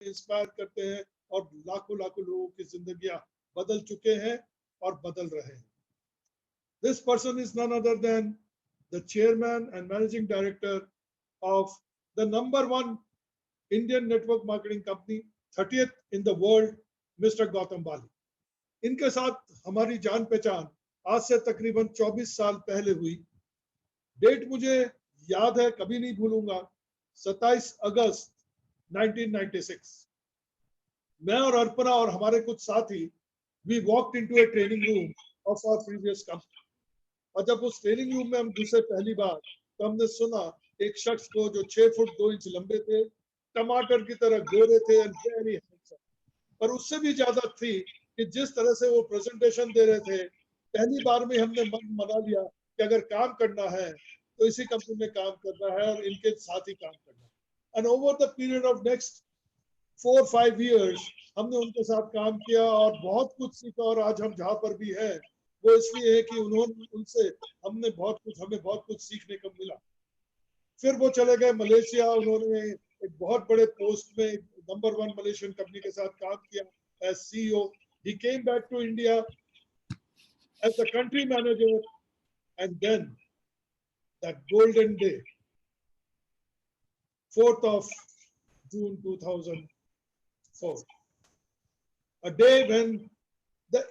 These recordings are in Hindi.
इंस्पायर करते हैं और लाखों लाखों लोगों की जिंदगियां बदल चुके हैं और बदल रहे हैं. This person is none other than the chairman and managing director of the #1 Indian network marketing company, 30th in the world, Mr. Gautam Bali. इनके साथ हमारी जान पहचान आज से तकरीबन 24 साल पहले हुई. डेट मुझे याद है, कभी नहीं भूलूंगा, 27 अगस्त 1996. मैं और अर्पणा और हमारे कुछ साथी, we walked into a training room of our previous company. और जब उस ट्रेनिंग रूम में हम घुसे पहली बार, तो हमने सुना एक शख्स को जो 6 फुट 2 इंच लंबे थे, टमाटर की तरह गोरे थे एंड वेरी हैंडसम. पर उससे भी ज्यादा थी कि जिस तरह से वो प्रेजेंटेशन दे रहे थे, पहली बार में हमने मन बना लिया कि अगर काम करना है तो इसी कंपनी में काम करना है और इनके साथ ही काम करना है. And over the period of next 4-5 years हमने उनके साथ काम किया और बहुत कुछ सीखा. और आज हम जहाँ पर भी हैं वो इसलिए है कि उनसे हमें बहुत कुछ सीखने को मिला. फिर वो चले गए मलेशिया. उन्होंने एक बहुत बड़े पोस्ट में #1 मलेशियन कंपनी के साथ काम किया as CEO. He came back to India as the country manager, and then that golden day, 4th of June 2004, a day when the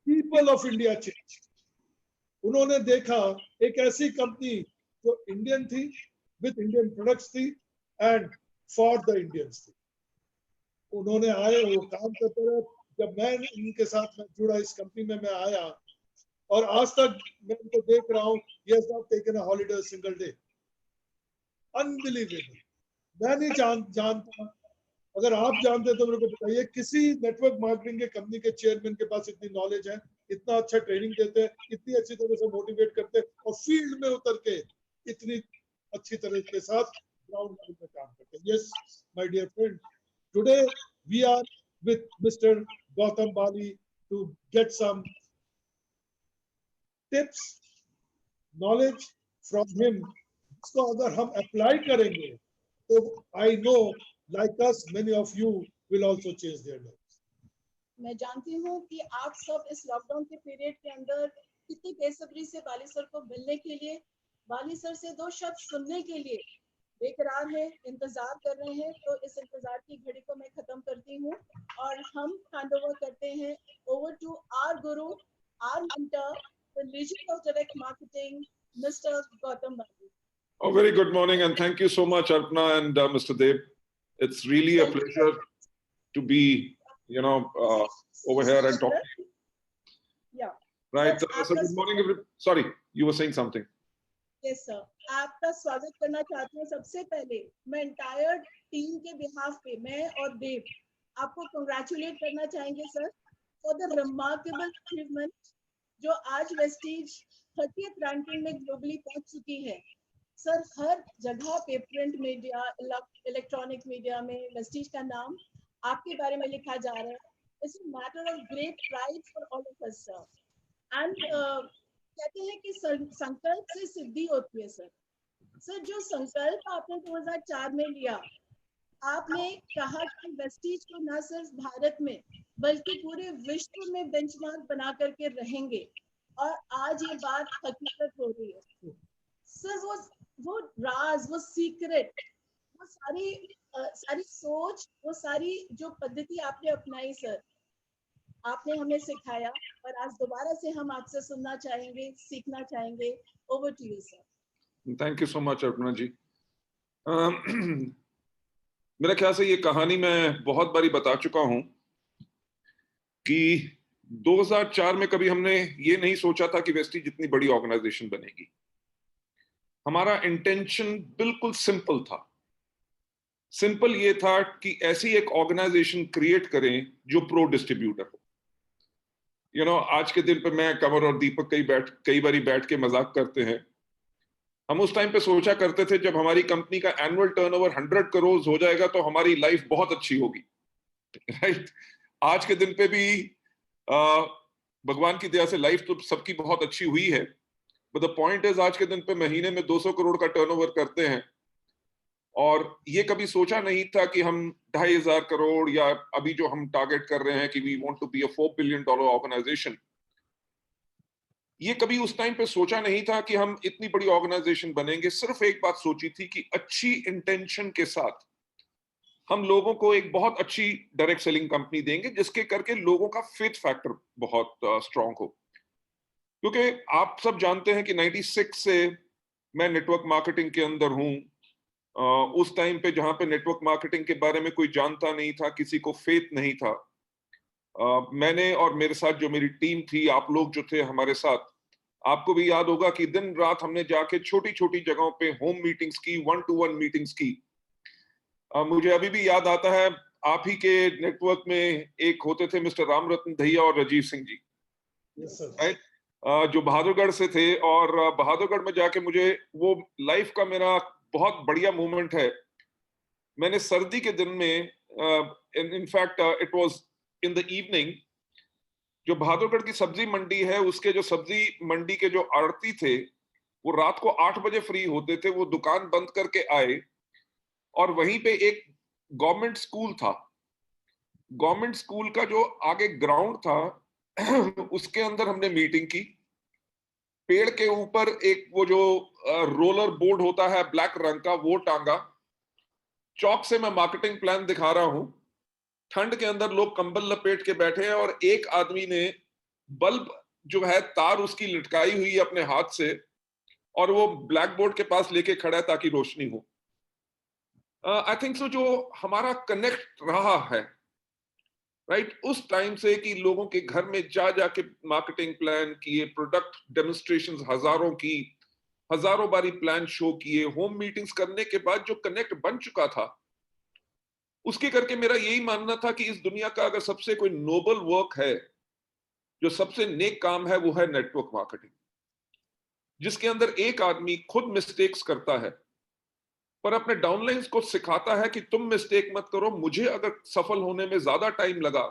people of India changed. उन्होंने देखा एक ऐसी कंपनी जो इंडियन थी, विद इंडियन प्रोडक्ट्स थी एंड फॉर द इंडियंस थी. उन्होंने आए, वो काम करते रहे. जब मैं इनके साथ में जुड़ा, इस कंपनी में मैं आया और आज तक मैं उनको देख रहा हूँ. He has not taken a holiday a single day. Unbelievable. मैं नहीं जानता. अगर आप जानते तो मेरे को बताइए, किसी नेटवर्क मार्केटिंग के कंपनी के चेयरमैन के पास इतनी नॉलेज है, इतना अच्छा ट्रेनिंग देते हैं, इतनी अच्छी तरह से मोटिवेट करते हैं और फील्ड में उतर के इतनी अच्छी तरह के साथ ग्राउंड लेवल पे काम करते हैं. Yes my dear friend, today we are with mister Gautam Bali to get some tips, knowledge from him. इसको अगर हम अप्लाई करेंगे तो I know like us, many of you will also change their lives. मैं जानती हूँ कि आप सब इस लॉकडाउन के पीरियड के अंदर कितनी बेसब्री से बाली सर को मिलने के लिए, बाली सर से 2 शब्द सुनने के लिए बेकरार हैं, इंतजार कर रहे हैं. तो इस इंतजार की घड़ी को मैं खत्म करती हूँ और हम हैंडओवर करते हैं over to our guru, our mentor, the legend of direct marketing, mister Gautam Bali. Oh, very good morning and thank you so much, Arpana and Mr. Dev. It's really a pleasure to be, over here and talk to you. Yeah. Right. So good morning, everybody. Sorry, you were saying something. Yes, sir. आपका स्वागत करना चाहती हूँ. सबसे पहले मैं एंटायर टीम के बिहाफ पे, मैं और देव आपको कंग्रेचुलेट करना चाहेंगे sir for the remarkable achievement जो आज वेस्टीज 30th रैंकिंग में ग्लोबली पहुंच चुकी है. सर, हर जगह पे प्रिंट मीडिया, इलेक्ट्रॉनिक मीडिया में वेस्टीज का नाम आपके बारे में लिखा जा रहा है. It's a matter of great pride for all of us sir. And कहते हैं कि संकल्प से सिद्धि होती है सर. सर, जो संकल्प आपने 2004 में लिया, आपने कहा कि वेस्टीज को न सिर्फ भारत में बल्कि पूरे विश्व में बेंचमार्क बना करके रहेंगे और आज ये बात हकीकत हो रही है. सर, वो राज, वो सीक्रेट, वो सारी सोच, वो सारी जो पद्धति आपने अपनाई सर, आपने हमें सिखाया और आज दोबारा से हम आपसे सुनना चाहेंगे, सीखना चाहेंगे. Over to you sir. Thank you so much Arpana ji. मेरा ख्याल से ये कहानी मैं बहुत बारी बता चुका हूं कि 2004 में कभी हमने ये नहीं सोचा था कि वेस्टीज जितनी बड़ी ऑर्गेनाइजेशन बनेगी. हमारा इंटेंशन बिल्कुल सिंपल था. सिंपल ये था कि ऐसी एक ऑर्गेनाइजेशन क्रिएट करें जो प्रो डिस्ट्रीब्यूटर हो. आज के दिन पे मैं, कंवर और दीपक कई बारी बैठ के मजाक करते हैं. हम उस टाइम पे सोचा करते थे जब हमारी कंपनी का एनुअल टर्नओवर 100 करोड़ हो जाएगा तो हमारी लाइफ बहुत अच्छी होगी. राइट. आज के दिन पे भी भगवान की दया से लाइफ तो सबकी बहुत अच्छी हुई है. But the point is, आज के दिन पे महीने में 200 करोड़ का टर्नओवर करते हैं और ये कभी सोचा नहीं था कि हम 2,500 करोड़ या अभी जो हम टारगेट कर रहे हैं कि we want to be a $4 billion organisation, ये कभी उस टाइम पे सोचा नहीं था कि हम इतनी बड़ी ऑर्गेनाइजेशन बनेंगे। सिर्फ एक बात सोची थी कि अच्छी इंटेंशन के साथ हम लोगों को एक बहुत अच्छी डायरेक्ट सेलिंग कंपनी देंगे जिसके करके लोगों का फेथ फैक्टर बहुत स्ट्रांग हो। क्योंकि आप सब जानते हैं कि 96 से मैं नेटवर्क मार्केटिंग के अंदर हूं। उस टाइम पे जहां पे नेटवर्क मार्केटिंग के बारे में कोई जानता नहीं था, किसी को फेथ नहीं था, मैंने और मेरे साथ जो मेरी टीम थी, आप लोग जो थे हमारे साथ, आपको भी याद होगा कि दिन रात हमने जाके छोटी छोटी जगहों पे होम मीटिंग्स की, 1-to-1 मीटिंग्स की। मुझे अभी भी याद आता है, आप ही के नेटवर्क में एक होते थे मिस्टर रामरत्न दहिया और Rajiv Singh ji, Yes, sir. Right, जो बहादुरगढ़ से थे। और बहादुरगढ़ में जाके मुझे वो लाइफ का मेरा बहुत बढ़िया मोमेंट है। मैंने सर्दी के दिन में, in fact it was in the evening, जो बहादुरगढ़ की सब्जी मंडी है उसके जो सब्जी मंडी के जो आड़ती थे वो रात को 8 बजे फ्री होते थे। वो दुकान बंद करके आए और वहीं पे एक गवर्नमेंट स्कूल था। गवर्नमेंट स्कूल का जो आगे ग्राउंड था उसके अंदर हमने मीटिंग की। पेड़ के ऊपर एक वो जो रोलर बोर्ड होता है ब्लैक रंग का, वो टांगा। चौक से मैं मार्केटिंग प्लान दिखा रहा हूं। ठंड के अंदर लोग कंबल लपेट के बैठे हैं और एक आदमी ने बल्ब जो है तार उसकी लटकाई हुई है अपने हाथ से और वो ब्लैक बोर्ड के पास लेके खड़ा है ताकि रोशनी हो। आई थिंक सो जो हमारा कनेक्ट रहा है, राइट, उस टाइम से कि लोगों के घर में जा जाके मार्केटिंग प्लान किए, प्रोडक्ट डेमोन्स्ट्रेशंस हजारों की, हजारों बारी प्लान शो किए, होम मीटिंग्स करने के बाद जो कनेक्ट बन चुका था, उसके करके मेरा यही मानना था कि इस दुनिया का अगर सबसे कोई नोबल वर्क है, जो सबसे नेक काम है, वो है नेटवर्क मार्केटिंग, जिसके अंदर एक आदमी खुद मिस्टेक्स करता है पर अपने डाउनलाइंस को सिखाता है कि तुम मिस्टेक मत करो। मुझे अगर सफल होने में ज्यादा टाइम लगा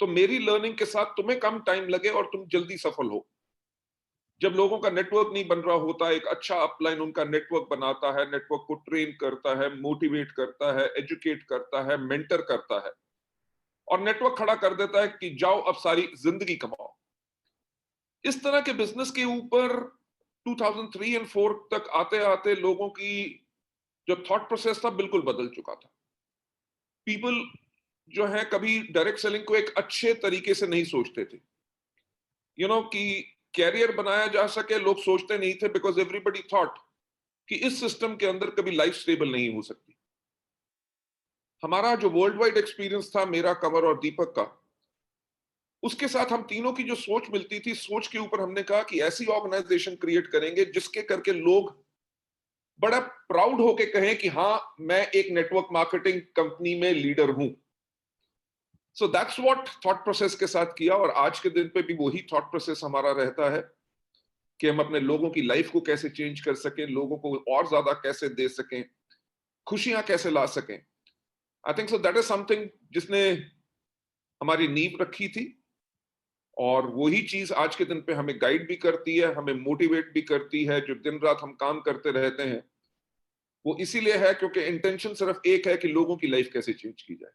तो मेरी लर्निंग के साथ तुम्हें कम टाइम लगे और तुम जल्दी सफल हो। जब लोगों का नेटवर्क नहीं बन रहा होता, एक अच्छा अपलाइन उनका नेटवर्क बनाता है, नेटवर्क को ट्रेन करता है, मोटिवेट करता है, एजुकेट करता है, मेंटर करता है और नेटवर्क खड़ा कर देता है कि जाओ अब सारी जिंदगी कमाओ। इस तरह के बिजनेस के ऊपर 2003 और 4 तक आते आते लोगों की जो थॉट प्रोसेस था बिल्कुल बदल चुका था। पीपल जो है कभी डायरेक्ट सेलिंग को एक अच्छे तरीके से नहीं सोचते थे। कि कैरियर बनाया जा सके, लोग सोचते नहीं थे, बिकॉज एवरीबडी थॉट कि इस सिस्टम के अंदर कभी लाइफ स्टेबल नहीं हो सकती। हमारा जो वर्ल्ड वाइड एक्सपीरियंस था, मेरा, कंवर और दीपक का, उसके साथ हम तीनों की जो सोच मिलती थी, सोच के ऊपर हमने कहा कि ऐसी ऑर्गेनाइजेशन क्रिएट करेंगे जिसके करके लोग बड़ा प्राउड होके कहें कि हाँ, मैं एक नेटवर्क मार्केटिंग कंपनी में लीडर हूं। So that's what thought process के साथ किया और आज के दिन पे भी वही थॉट प्रोसेस हमारा रहता है कि हम अपने लोगों की लाइफ को कैसे चेंज कर सकें, लोगों को और ज्यादा कैसे दे सकें, खुशियां कैसे ला सकें। आई think so that is something जिसने हमारी नींव रखी थी और वही चीज आज के दिन पे हमें गाइड भी करती है, हमें मोटिवेट भी करती है। जो दिन रात हम काम करते रहते हैं वो इसीलिए है क्योंकि इंटेंशन सिर्फ एक है कि लोगों की लाइफ कैसे चेंज की जाए।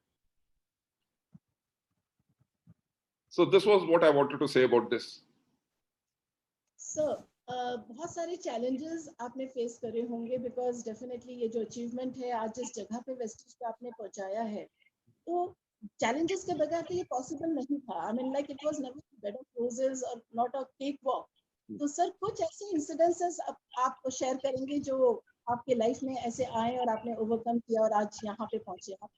So this was what I wanted to say about this. Sir, बहुत सारे चैलेंजेस आपने फेस करे होंगे, बिकॉज डेफिनेटली ये जो अचीवमेंट है आज जिस जगह पे वेस्टिज पे आपने पहुंचाया है, तो चैलेंजेस के बगैर तो ये पॉसिबल नहीं था। I mean like it was never bed of roses और नॉट अ केक वॉक। तो सर, कुछ ऐसे इंसिडेंसेस आप शेयर करेंगे जो आपके लाइफ में ऐसे आए और आपने ओवरकम किया और आज यहाँ पे पहुंचे आप?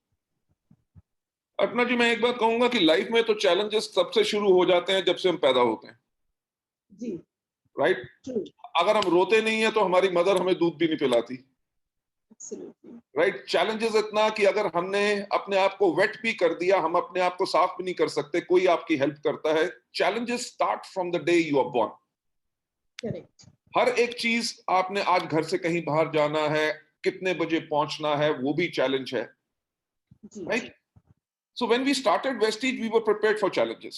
अर्पणा जी, मैं एक बात कहूंगा कि लाइफ में तो चैलेंजेस तब से शुरू हो जाते हैं जब से हम पैदा होते हैं। जी, राइट। ट्रू, अगर हम रोते नहीं है तो हमारी मदर हमें दूध भी नहीं पिलाती। Absolutely, right. चैलेंजेस इतना कि अगर हमने अपने आप को वेट भी कर दिया, हम अपने आप को साफ भी नहीं कर सकते, कोई आपकी हेल्प करता है। Challenges start from the day you are born. Correct. हर एक चीज, आपने आज घर से कहीं बाहर जाना है, कितने बजे पहुंचना है, वो भी चैलेंज है। जी, right. So when we started Vestige, we were prepared for challenges.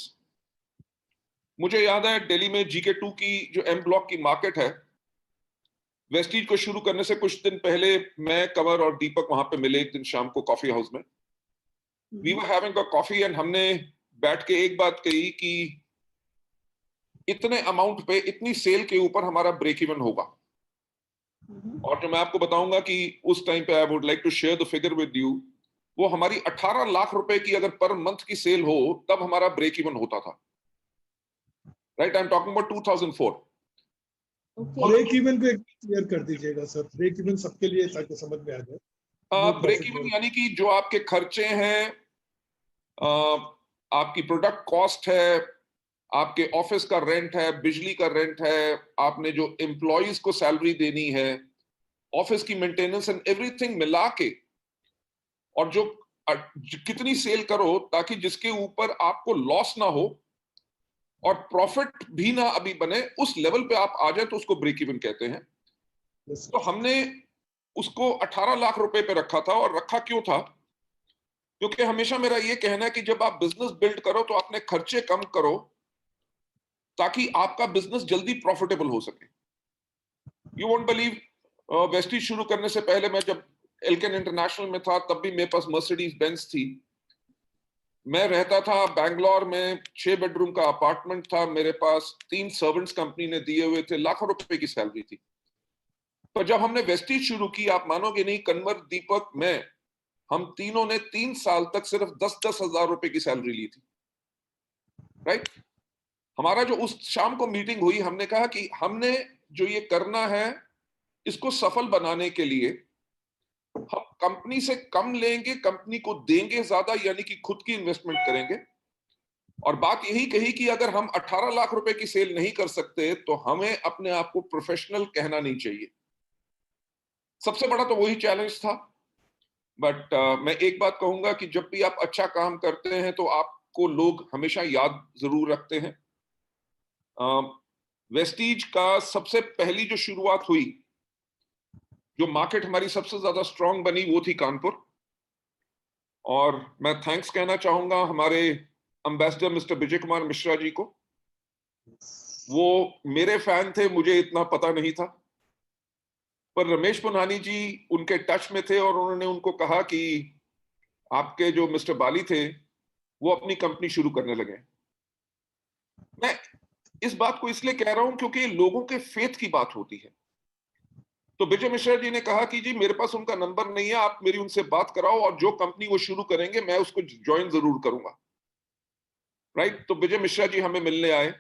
मुझे याद है दिल्ली में GK2 की जो M ब्लॉक की मार्केट है, वेस्टीज को शुरू करने से कुछ दिन पहले मैं, कंवर और दीपक वहां पे मिले एक दिन शाम को कॉफी हाउस में. We were having a coffee and हमने बैठ के एक बात कही कि इतने अमाउंट पे इतनी सेल के ऊपर हमारा ब्रेक इवन होगा. और जो मैं आपको बताऊंगा कि उस टाइम पे I would like to share the figure with you, वो हमारी 18 लाख रुपए की अगर पर मंथ की सेल हो तब हमारा ब्रेक इवन होता था. Right, I am talking about 2004. Break even को एक क्लियर कर दीजिएगा सर, ब्रेक इवन सबके लिए ताकि समझ में आ जाए. ब्रेक इवन यानी कि जो आपके खर्चे हैं, आपकी प्रोडक्ट कॉस्ट है, आपके ऑफिस का रेंट है, बिजली का रेंट है, आपने जो एम्प्लॉइज को सैलरी देनी है, ऑफिस की मेंटेनेंस एंड एवरीथिंग मिला के, और जो कितनी सेल करो ताकि जिसके ऊपर आपको लॉस ना हो और प्रॉफिट भी ना अभी बने, उस लेवल पे आप आ जाए तो उसको ब्रेक इवन कहते हैं. तो हमने उसको 18 लाख रुपए पे रखा था. और रखा क्यों था? क्योंकि हमेशा मेरा ये कहना है कि जब आप बिजनेस बिल्ड करो तो अपने खर्चे कम करो ताकि आपका बिजनेस जल्दी प्रॉफिटेबल हो सके. यू वोंट बिलीव, वेस्टीज शुरू करने से पहले मैं जब एल्केन इंटरनेशनल में था तब भी मेरे पास मर्सिडीज बेंज थी. मैं रहता था बैंगलोर में, 6 बेडरूम का अपार्टमेंट था मेरे पास, 3 सर्वेंट्स कंपनी ने दिए हुए थे, लाखों रुपए की सैलरी थी. तो जब हमने वेस्टीज शुरू की, आप मानोगे नहीं, कंवर, दीपक, मैं, हम तीनों ने 3 साल तक सिर्फ 10-10 हजार रुपए की सैलरी ली थी. राइट. हमारा जो उस शाम को मीटिंग हुई, हमने कहा कि हमने जो ये करना है इसको सफल बनाने के लिए हम कंपनी से कम लेंगे, कंपनी को देंगे ज्यादा, यानी कि खुद की इन्वेस्टमेंट करेंगे. और बात यही कही कि अगर हम 18 लाख रुपए की सेल नहीं कर सकते तो हमें अपने आप को प्रोफेशनल कहना नहीं चाहिए. सबसे बड़ा तो वही चैलेंज था. बट मैं एक बात कहूंगा कि जब भी आप अच्छा काम करते हैं तो आपको लोग हमेशा याद जरूर रखते हैं. वेस्टीज का सबसे पहली जो शुरुआत हुई, जो मार्केट हमारी सबसे ज्यादा स्ट्रांग बनी, वो थी कानपुर. और मैं थैंक्स कहना चाहूंगा हमारे एम्बेसडर मिस्टर विजय कुमार मिश्रा जी को. वो मेरे फैन थे, मुझे इतना पता नहीं था, पर रमेश पुनानी जी उनके टच में थे और उन्होंने उनको कहा कि आपके जो मिस्टर बाली थे वो अपनी कंपनी शुरू करने लगे. मैं इस बात को इसलिए कह रहा हूं क्योंकि लोगों के फेथ की बात होती है. तो विजय मिश्रा जी ने कहा कि जी मेरे पास उनका नंबर नहीं है, आप मेरी उनसे बात कराओ और जो कंपनी वो शुरू करेंगे मैं उसको ज्वाइन जरूर करूंगा. राइट. तो विजय मिश्रा जी हमें मिलने आए,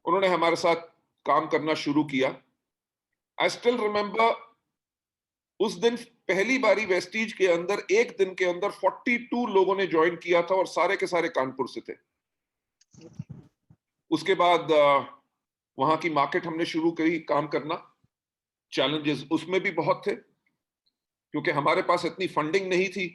उन्होंने हमारे साथ काम करना शुरू किया. आई स्टिल रिमेंबर, उस दिन पहली बारी वेस्टीज के अंदर एक दिन के अंदर 42 लोगों ने ज्वाइन किया था और सारे के सारे कानपुर से थे. उसके बाद वहां की मार्केट हमने शुरू करी काम करना. चैलेंजेस उसमें भी बहुत थे क्योंकि हमारे पास इतनी फंडिंग नहीं थी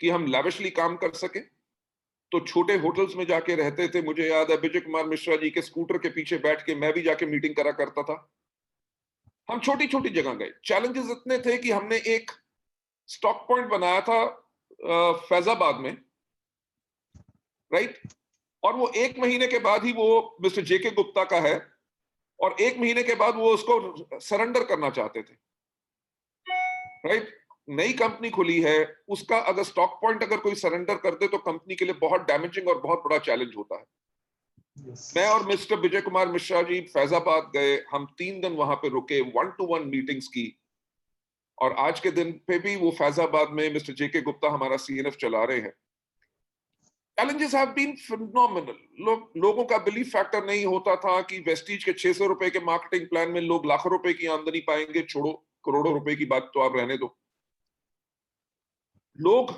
कि हम लैविशली काम कर सके. तो छोटे होटल्स में जाके रहते थे. मुझे याद है विजय कुमार मिश्रा जी के स्कूटर के पीछे बैठ के मैं भी जाके मीटिंग करा करता था. हम छोटी छोटी जगह गए. चैलेंजेस इतने थे कि हमने एक स्टॉक पॉइंट बनाया था फैजाबाद में. राइट. और वो 1 महीने के बाद ही वो मिस्टर जेके गुप्ता का है और 1 महीने के बाद वो उसको सरेंडर करना चाहते थे. राइट. नई कंपनी खुली है, उसका अगर स्टॉक पॉइंट अगर कोई सरेंडर कर दे तो कंपनी के लिए बहुत डैमेजिंग और बहुत बड़ा चैलेंज होता है. मैं और मिस्टर विजय कुमार मिश्रा जी फैजाबाद गए. हम 3 दिन वहां पे रुके, 1-to-1 मीटिंग्स की. और आज के दिन पे भी वो फैजाबाद में मिस्टर जेके गुप्ता हमारा सीएनएफ चला रहे हैं. Challenges have been phenomenal. लोगों का बिलीफ फैक्टर नहीं होता था कि वेस्टीज के 600 रुपए के मार्केटिंग प्लान में लोग लाखों रुपए की आमदनी पाएंगे. छोड़ो करोड़ों रुपए की बात तो आप रहने दो. लोग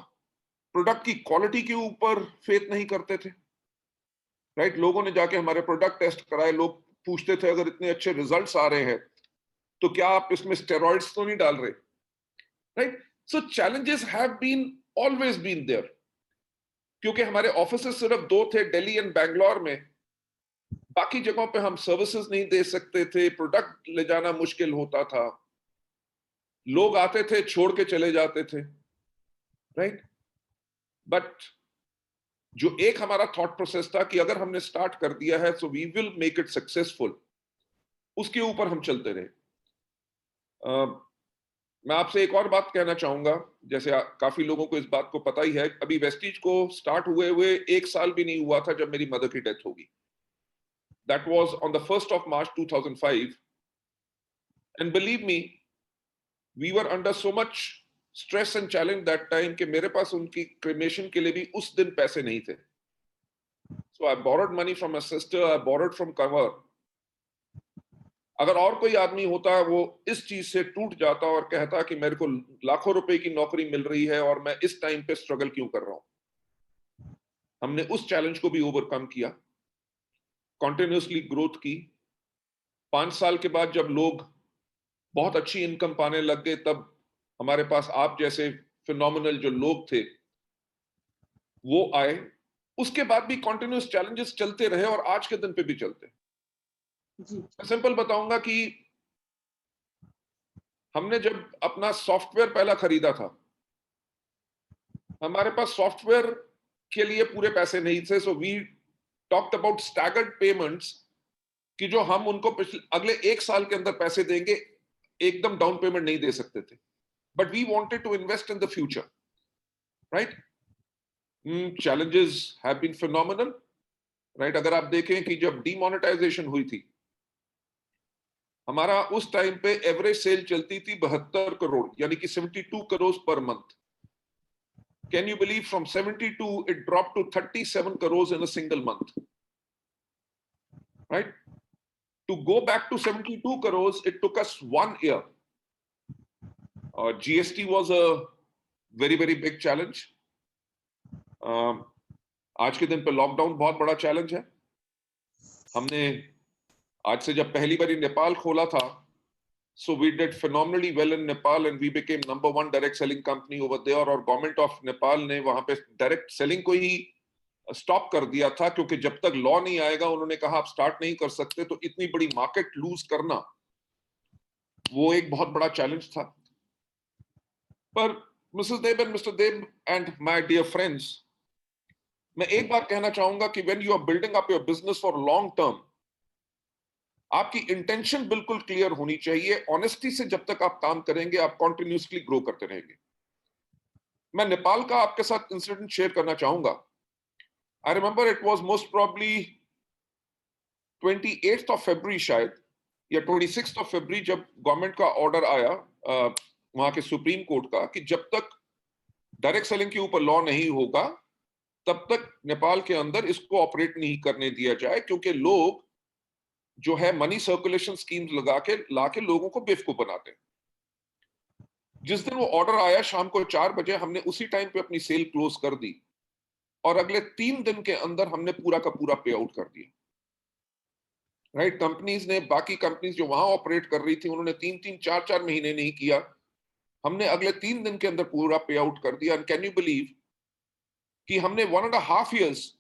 प्रोडक्ट की क्वालिटी के ऊपर फेथ नहीं करते थे. राइट. लोगों ने जाके हमारे प्रोडक्ट टेस्ट कराए. लोग पूछते थे अगर इतने अच्छे रिजल्ट्स आ रहे हैं तो क्या आप इसमें स्टेरॉइड्स तो नहीं डाल रहे. Right. So challenges have been always been there. क्योंकि हमारे ऑफिसेस सिर्फ 2 थे, दिल्ली एंड बैंगलोर में. बाकी जगहों पे हम सर्विसेज नहीं दे सकते थे, प्रोडक्ट ले जाना मुश्किल होता था. लोग आते थे, छोड़ के चले जाते थे. राइट. बट जो एक हमारा थॉट प्रोसेस था कि अगर हमने स्टार्ट कर दिया है so we will make it successful, उसके ऊपर हम चलते रहे. मैं आपसे एक और बात कहना चाहूंगा, जैसे काफी लोगों को इस बात को पता ही है, अभी वेस्टीज को स्टार्ट हुए हुए 1 साल भी नहीं हुआ था जब मेरी मदर की डेथ होगी। That was on the 1st of March 2005, and believe me, we were under so much stress and challenge that time कि मेरे पास उनकी क्रिमेशन के लिए भी उस दिन पैसे नहीं थे। So I borrowed money from my sister, I borrowed from Kanwar. अगर और कोई आदमी होता, वो इस चीज से टूट जाता और कहता कि मेरे को लाखों रुपए की नौकरी मिल रही है और मैं इस टाइम पे स्ट्रगल क्यों कर रहा हूं। हमने उस चैलेंज को भी ओवरकम किया, कॉन्टिन्यूसली ग्रोथ की। 5 साल के बाद जब लोग बहुत अच्छी इनकम पाने लग गए, तब हमारे पास आप जैसे फिनोमिनल जो लोग थे वो आए। उसके बाद भी कॉन्टिन्यूस चैलेंजेस चलते रहे और आज के दिन पे भी चलते। जी मैं सिंपल बताऊंगा कि हमने जब अपना सॉफ्टवेयर पहला खरीदा था, हमारे पास सॉफ्टवेयर के लिए पूरे पैसे नहीं थे। So we talked about staggered payments कि जो हम उनको अगले 1 साल के अंदर पैसे देंगे, एकदम डाउन पेमेंट नहीं दे सकते थे, but we wanted to invest in the future, right. Challenges have been phenomenal, right. अगर आप देखें कि जब डीमोनेटाइजेशन हुई थी, हमारा उस टाइम पे एवरेज सेल चलती थी 72 करोड़, यानी कि 72 crore per month. Can you believe from 72 it dropped to 37 crores in a single month, right? To go back to 72 crores, it took us 1 year. GST was a very, very big challenge. आज के दिन पे लॉकडाउन बहुत बड़ा चैलेंज है। हमने आज से जब पहली बार नेपाल खोला था, so we did phenomenally well in Nepal and we became #1 direct selling company over there, और गवर्नमेंट ऑफ नेपाल ने वहां पे डायरेक्ट सेलिंग को ही स्टॉप कर दिया था, क्योंकि जब तक लॉ नहीं आएगा, उन्होंने कहा आप स्टार्ट नहीं कर सकते। तो इतनी बड़ी मार्केट लूज करना वो एक बहुत बड़ा चैलेंज था। पर Mrs Deb and mister Deb and my dear friends, मैं एक बात कहना चाहूंगा कि when you are building up your business for long term, आपकी इंटेंशन बिल्कुल क्लियर होनी चाहिए। ऑनेस्टी से जब तक आप काम करेंगे, आप कॉन्टिन्यूसली ग्रो करते रहेंगे। मैं नेपाल का आपके साथ इंसिडेंट शेयर करना चाहूंगा। I remember it was most probably 28th of February शायद, या 26th of February, जब गवर्नमेंट का ऑर्डर आया वहां के सुप्रीम कोर्ट का कि जब तक डायरेक्ट सेलिंग के ऊपर लॉ नहीं होगा, तब तक नेपाल के अंदर इसको ऑपरेट नहीं करने दिया जाए, क्योंकि लोग जो है मनी सर्कुलेशन स्कीम्स लगा के लाके लोगों को बेवकूफ बनाते हैं। जिस दिन वो ऑर्डर आया शाम को 4 बजे, हमने उसी टाइम पे अपनी सेल क्लोज कर दी और अगले 3 दिन के अंदर हमने पूरा का पूरा पे आउट कर दिया, राइट। कंपनीज ने, बाकी कंपनीज जो वहां ऑपरेट कर रही थी, उन्होंने 3-3, 4-4 महीने नहीं किया, हमने अगले 3 दिन के अंदर पूरा पे आउट कर दिया। एंड कैन यू बिलीव कि हमने 1.5 years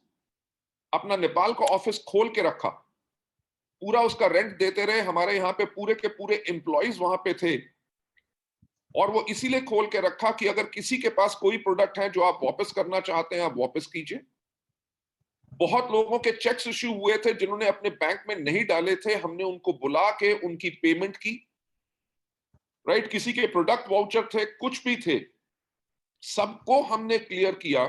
अपना नेपाल का ऑफिस खोल के रखा, पूरा उसका रेंट देते रहे। हमारे यहाँ पे पूरे के पूरे एम्प्लॉइज वहां पे थे, और वो इसीलिए खोल के रखा कि अगर किसी के पास कोई प्रोडक्ट है जो आप वापस करना चाहते हैं, आप वापस कीजिए। बहुत लोगों के चेक्स इश्यू हुए थे जिन्होंने अपने बैंक में नहीं डाले थे, हमने उनको बुला के उनकी पेमेंट की, राइट। किसी के प्रोडक्ट वाउचर थे, कुछ भी थे, सबको हमने क्लियर किया,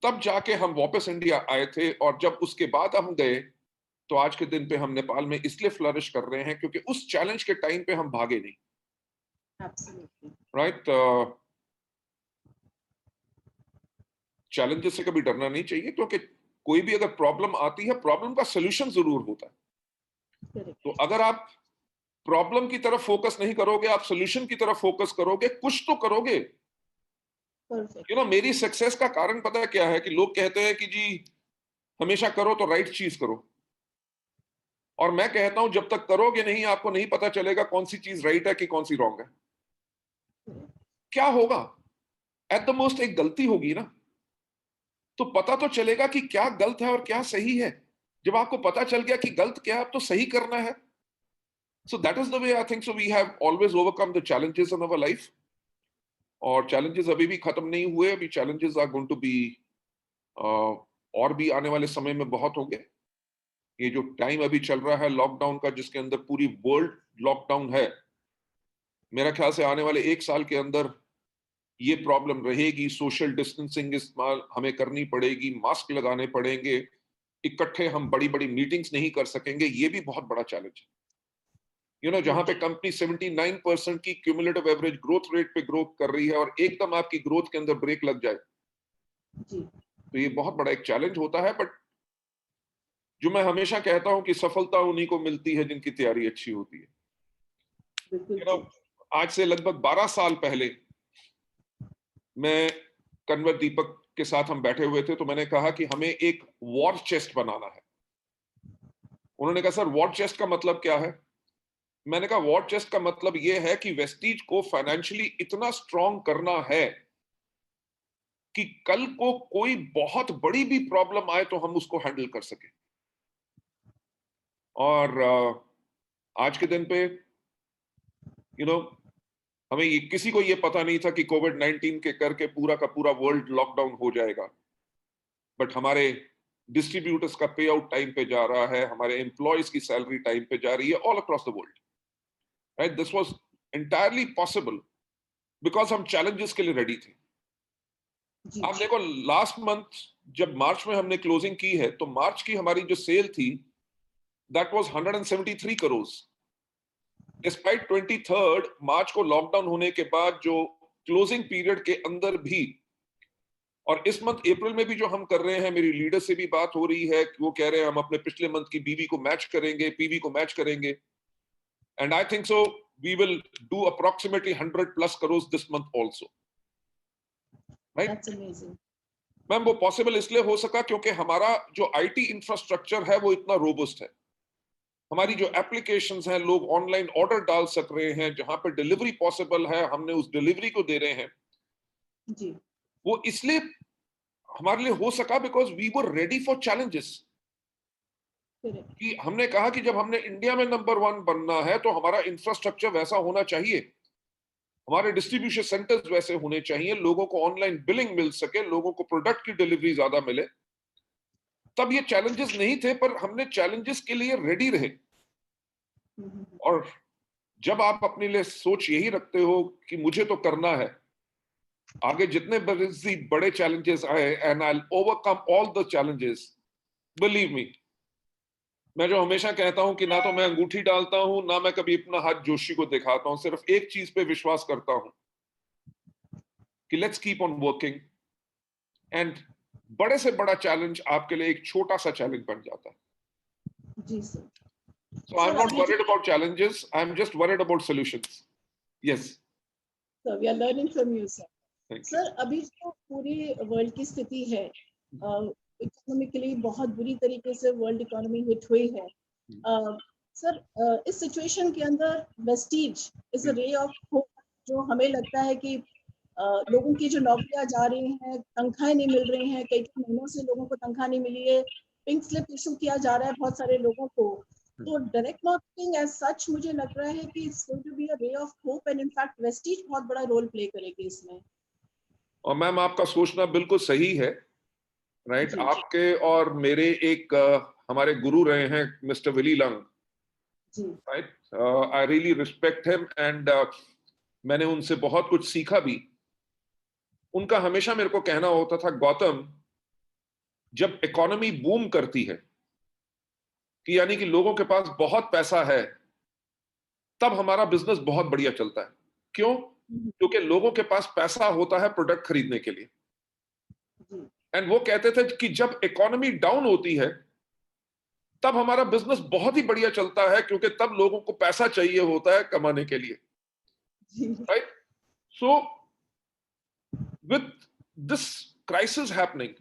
तब जाके हम वापस इंडिया आए थे। और जब उसके बाद हम गए, तो आज के दिन पे हम नेपाल में इसलिए फ्लरिश कर रहे हैं क्योंकि उस चैलेंज के टाइम पे हम भागे नहीं, राइट। चैलेंजेस से कभी डरना नहीं चाहिए, क्योंकि कोई भी अगर प्रॉब्लम आती है, प्रॉब्लम का सोल्यूशन जरूर होता है। तो अगर आप प्रॉब्लम की तरफ फोकस नहीं करोगे, आप सोल्यूशन की तरफ फोकस करोगे, कुछ तो करोगे। यू नो, मेरी सक्सेस का कारण पता है क्या है? कि लोग कहते हैं कि जी हमेशा करो तो राइट चीज करो, और मैं कहता हूं जब तक करोगे नहीं, आपको नहीं पता चलेगा कौन सी चीज राइट है कि कौन सी रॉन्ग है। क्या होगा? एट द मोस्ट एक गलती होगी ना, तो पता तो चलेगा कि क्या गलत है और क्या सही है। जब आपको पता चल गया कि गलत क्या है, अब तो सही करना है। So that is the way I think so we have always overcome the challenges in our life, और challenges अभी भी खत्म नहीं हुए, अभी challenges are going to be और भी आने वाले समय में बहुत होंगे। ये जो टाइम अभी चल रहा है लॉकडाउन का, जिसके अंदर पूरी वर्ल्ड लॉकडाउन है, मेरा ख्याल से आने वाले 1 साल के अंदर ये प्रॉब्लम रहेगी। सोशल डिस्टेंसिंग इस्तेमाल हमें करनी पड़ेगी, मास्क लगाने पड़ेंगे, इकट्ठे हम बड़ी-बड़ी मीटिंग्स नहीं कर सकेंगे, ये भी बहुत बड़ा चैलेंज है। जहां पे कंपनी 79% की क्यूमुलेटिव एवरेज ग्रोथ रेट पे ग्रोथ कर रही है और एकदम आपकी ग्रोथ के अंदर ब्रेक लग जाए, जी तो ये बहुत बड़ा एक चैलेंज होता है। बट जो मैं हमेशा कहता हूं कि सफलता उन्हीं को मिलती है जिनकी तैयारी अच्छी होती है। बिल्कुल यू नो जी आज से लगभग 12 साल पहले मैं कन्वर दीपक के साथ हम बैठे हुए थे, तो मैंने कहा कि हमें एक वॉर चेस्ट बनाना है। उन्होंने कहा सर वॉर चेस्ट का मतलब क्या है? मैंने कहा वॉर चेस्ट का मतलब यह है कि वेस्टीज को फाइनेंशियली इतना स्ट्रांग करना है कि कल को कोई बहुत बड़ी भी प्रॉब्लम आए तो हम उसको हैंडल कर सके। और आज के दिन पे हमें किसी को ये पता नहीं था कि कोविड-19 के करके पूरा का पूरा वर्ल्ड लॉकडाउन हो जाएगा। बट हमारे डिस्ट्रीब्यूटर्स का पे आउट टाइम पे जा रहा है, हमारे एम्प्लॉयज की सैलरी टाइम पे जा रही है all across the world. Right, this was entirely possible because हम चैलेंजेस के लिए रेडी थे। जी आप देखो लास्ट मंथ जब मार्च में हमने क्लोजिंग की है, तो मार्च की हमारी जो सेल थी दैट वाज 173 करोड़। डिस्पाइट 23 मार्च को लॉकडाउन होने के बाद जो क्लोजिंग पीरियड के अंदर भी, और इस मंथ अप्रैल में भी जो हम कर रहे हैं, मेरी लीडर से भी बात हो रही है, वो कह रहे हैं हम अपने पिछले मंथ की बीवी को मैच करेंगे, पीवी को मैच करेंगे। And I think so we will do approximately 100+ crores this month also. Right that's amazing ma'am, वो पॉसिबल इसलिए हो सका क्योंकि हमारा जो आईटी इंफ्रास्ट्रक्चर है वो इतना रोबस्ट है। हमारी जो एप्लीकेशंस हैं, लोग ऑनलाइन ऑर्डर डाल सक रहे हैं, जहां पे डिलीवरी पॉसिबल है हमने उस डिलीवरी को दे रहे हैं। जी वो इसलिए हमारे लिए हो सका because we were ready for challenges. Correct कि हमने कहा कि जब हमने इंडिया में नंबर 1 बनना है तो हमारा इंफ्रास्ट्रक्चर वैसा होना चाहिए, हमारे डिस्ट्रीब्यूशन सेंटर्स वैसे होने चाहिए, लोगों को ऑनलाइन बिलिंग मिल सके, लोगों को प्रोडक्ट की डिलीवरी ज्यादा मिले। तब ये चैलेंजेस नहीं थे, पर हमने चैलेंजेस के लिए रेडी रहे। और जब आप अपने लिए सोच यही रखते हो कि मुझे तो करना है, आगे जितने बड़े चैलेंजेस आए and I will overcome all the challenges, believe me. मैं जो हमेशा कहता हूं कि ना तो मैं अंगूठी डालता हूं, ना मैं कभी अपना हाथ जोशी को दिखाता हूं, सिर्फ एक चीज पे विश्वास करता हूं कि let's keep on working. And बड़े से बड़ा चैलेंज आपके लिए एक छोटा सा चैलेंज बन जाता है। जी sir So I'm sir not अभी जो worried about challenges. I'm just worried about solutions. Yes. Sir we are learning from you sir Thank you. Sir अभी जो पूरी वर्ल्ड की स्थिति है, इकोनॉमिकली बहुत बुरी तरीके से वर्ल्ड इकोनॉमी हिट हुई है। सर इस सिचुएशन के अंदर Vestige is a ray of hope, जो हमें लगता है कि लोगों की जो नौकरियां जा रही हैं, तनख्वाहें नहीं मिल रही हैं, कई महीनों से लोगों को तनख्वाह नहीं मिली है, पिंक स्लिप इशू किया जा रहा है बहुत सारे लोगों को। तो डायरेक्ट मार्केटिंग एज सच मुझे लग रहा है कि it's going to be a ray of hope, and in fact Vestige बहुत बड़ा रोल प्ले करेगी इसमें। और मैम आपका सोचना बिल्कुल सही है। राइट, जी आपके और मेरे एक हमारे गुरु रहे हैं मिस्टर विली लंग। जी right, I really respect him and मैंने उनसे बहुत कुछ सीखा भी। उनका हमेशा मेरे को कहना होता था, गौतम जब इकोनॉमी बूम करती है कि यानी कि लोगों के पास बहुत पैसा है, तब हमारा बिजनेस बहुत बढ़िया चलता है। क्यों? क्योंकि लोगों के पास पैसा होता है प्रोडक्ट खरीदने के लिए। जी एंड वो कहते थे कि जब इकोनॉमी डाउन होती है तब हमारा बिजनेस बहुत ही बढ़िया चलता है, क्योंकि तब लोगों को पैसा चाहिए होता है कमाने के लिए। जी right, so with this crisis happening,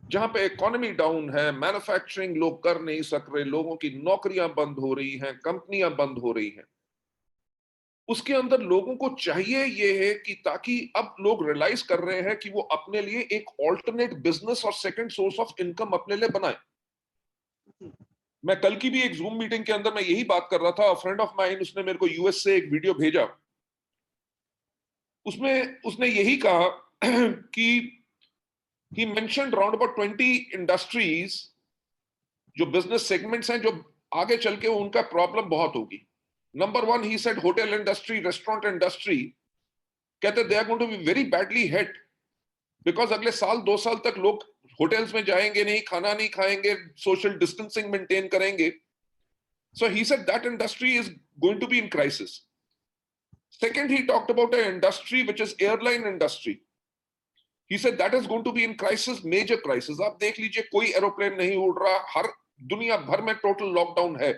जहां पे इकोनॉमी डाउन है, मैन्युफैक्चरिंग लोग कर नहीं सक रहे, लोगों की नौकरियां बंद हो रही हैं, कंपनियां बंद हो रही हैं, उसके अंदर लोगों को चाहिए ये है कि ताकि अब लोग रियलाइज कर रहे हैं कि वो अपने लिए एक ऑल्टरनेट बिजनेस और सेकंड सोर्स ऑफ इनकम अपने लिए बनाए। मैं कल की भी एक जूम मीटिंग के अंदर मैं यही बात कर रहा था। फ्रेंड ऑफ माइन, उसने मेरे को यूएस से एक वीडियो भेजा, उसमें उसने यही कहा कि he mentioned around about 20 industries जो बिजनेस सेगमेंट्स हैं जो आगे चल के उनका प्रॉब्लम बहुत होगी। Number one, he said hotel industry, restaurant industry, कहते they are going to be very badly hit because अगले साल 2 साल तक लोग hotels में जाएंगे नहीं, खाना नहीं खाएंगे, social distancing maintain करेंगे. So he said that industry is going to be in crisis. Second, he talked about an industry which is airline industry. He said that is going to be in crisis, major crisis. आप देख लीजिए कोई एरोप्लेन नहीं उड़ रहा, हर दुनिया भर में टोटल लॉकडाउन है.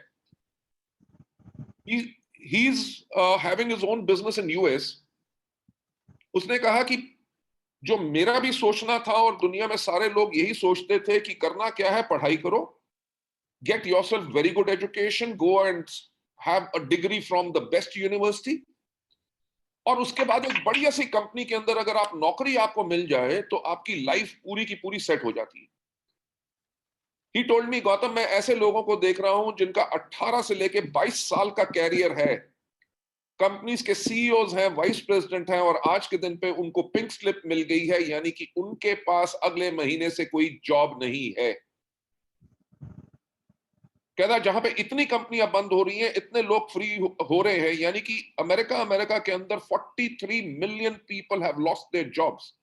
He's having his own business in US. उसने कहा कि जो मेरा भी सोचना था और दुनिया में सारे लोग यही सोचते थे कि करना क्या है, पढ़ाई करो, get yourself very good education, go and have a degree from the best university, और उसके बाद एक बढ़िया सी कंपनी के अंदर अगर आप नौकरी आपको मिल जाए तो आपकी लाइफ पूरी की पूरी सेट हो जाती है. He told me, गौतम, मैं ऐसे लोगों को देख रहा हूं जिनका 18 से लेके 22 साल का कैरियर है, कंपनीज के सीईओज हैं, वाइस प्रेसिडेंट हैं, और आज के दिन पे उनको पिंक स्लिप मिल गई है, यानी कि उनके पास अगले महीने से कोई जॉब नहीं है. कहता जहां पे इतनी कंपनियां बंद हो रही हैं, इतने लोग फ्री हो रहे हैं, यानी कि अमेरिका के अंदर 43 million people have lost their jobs,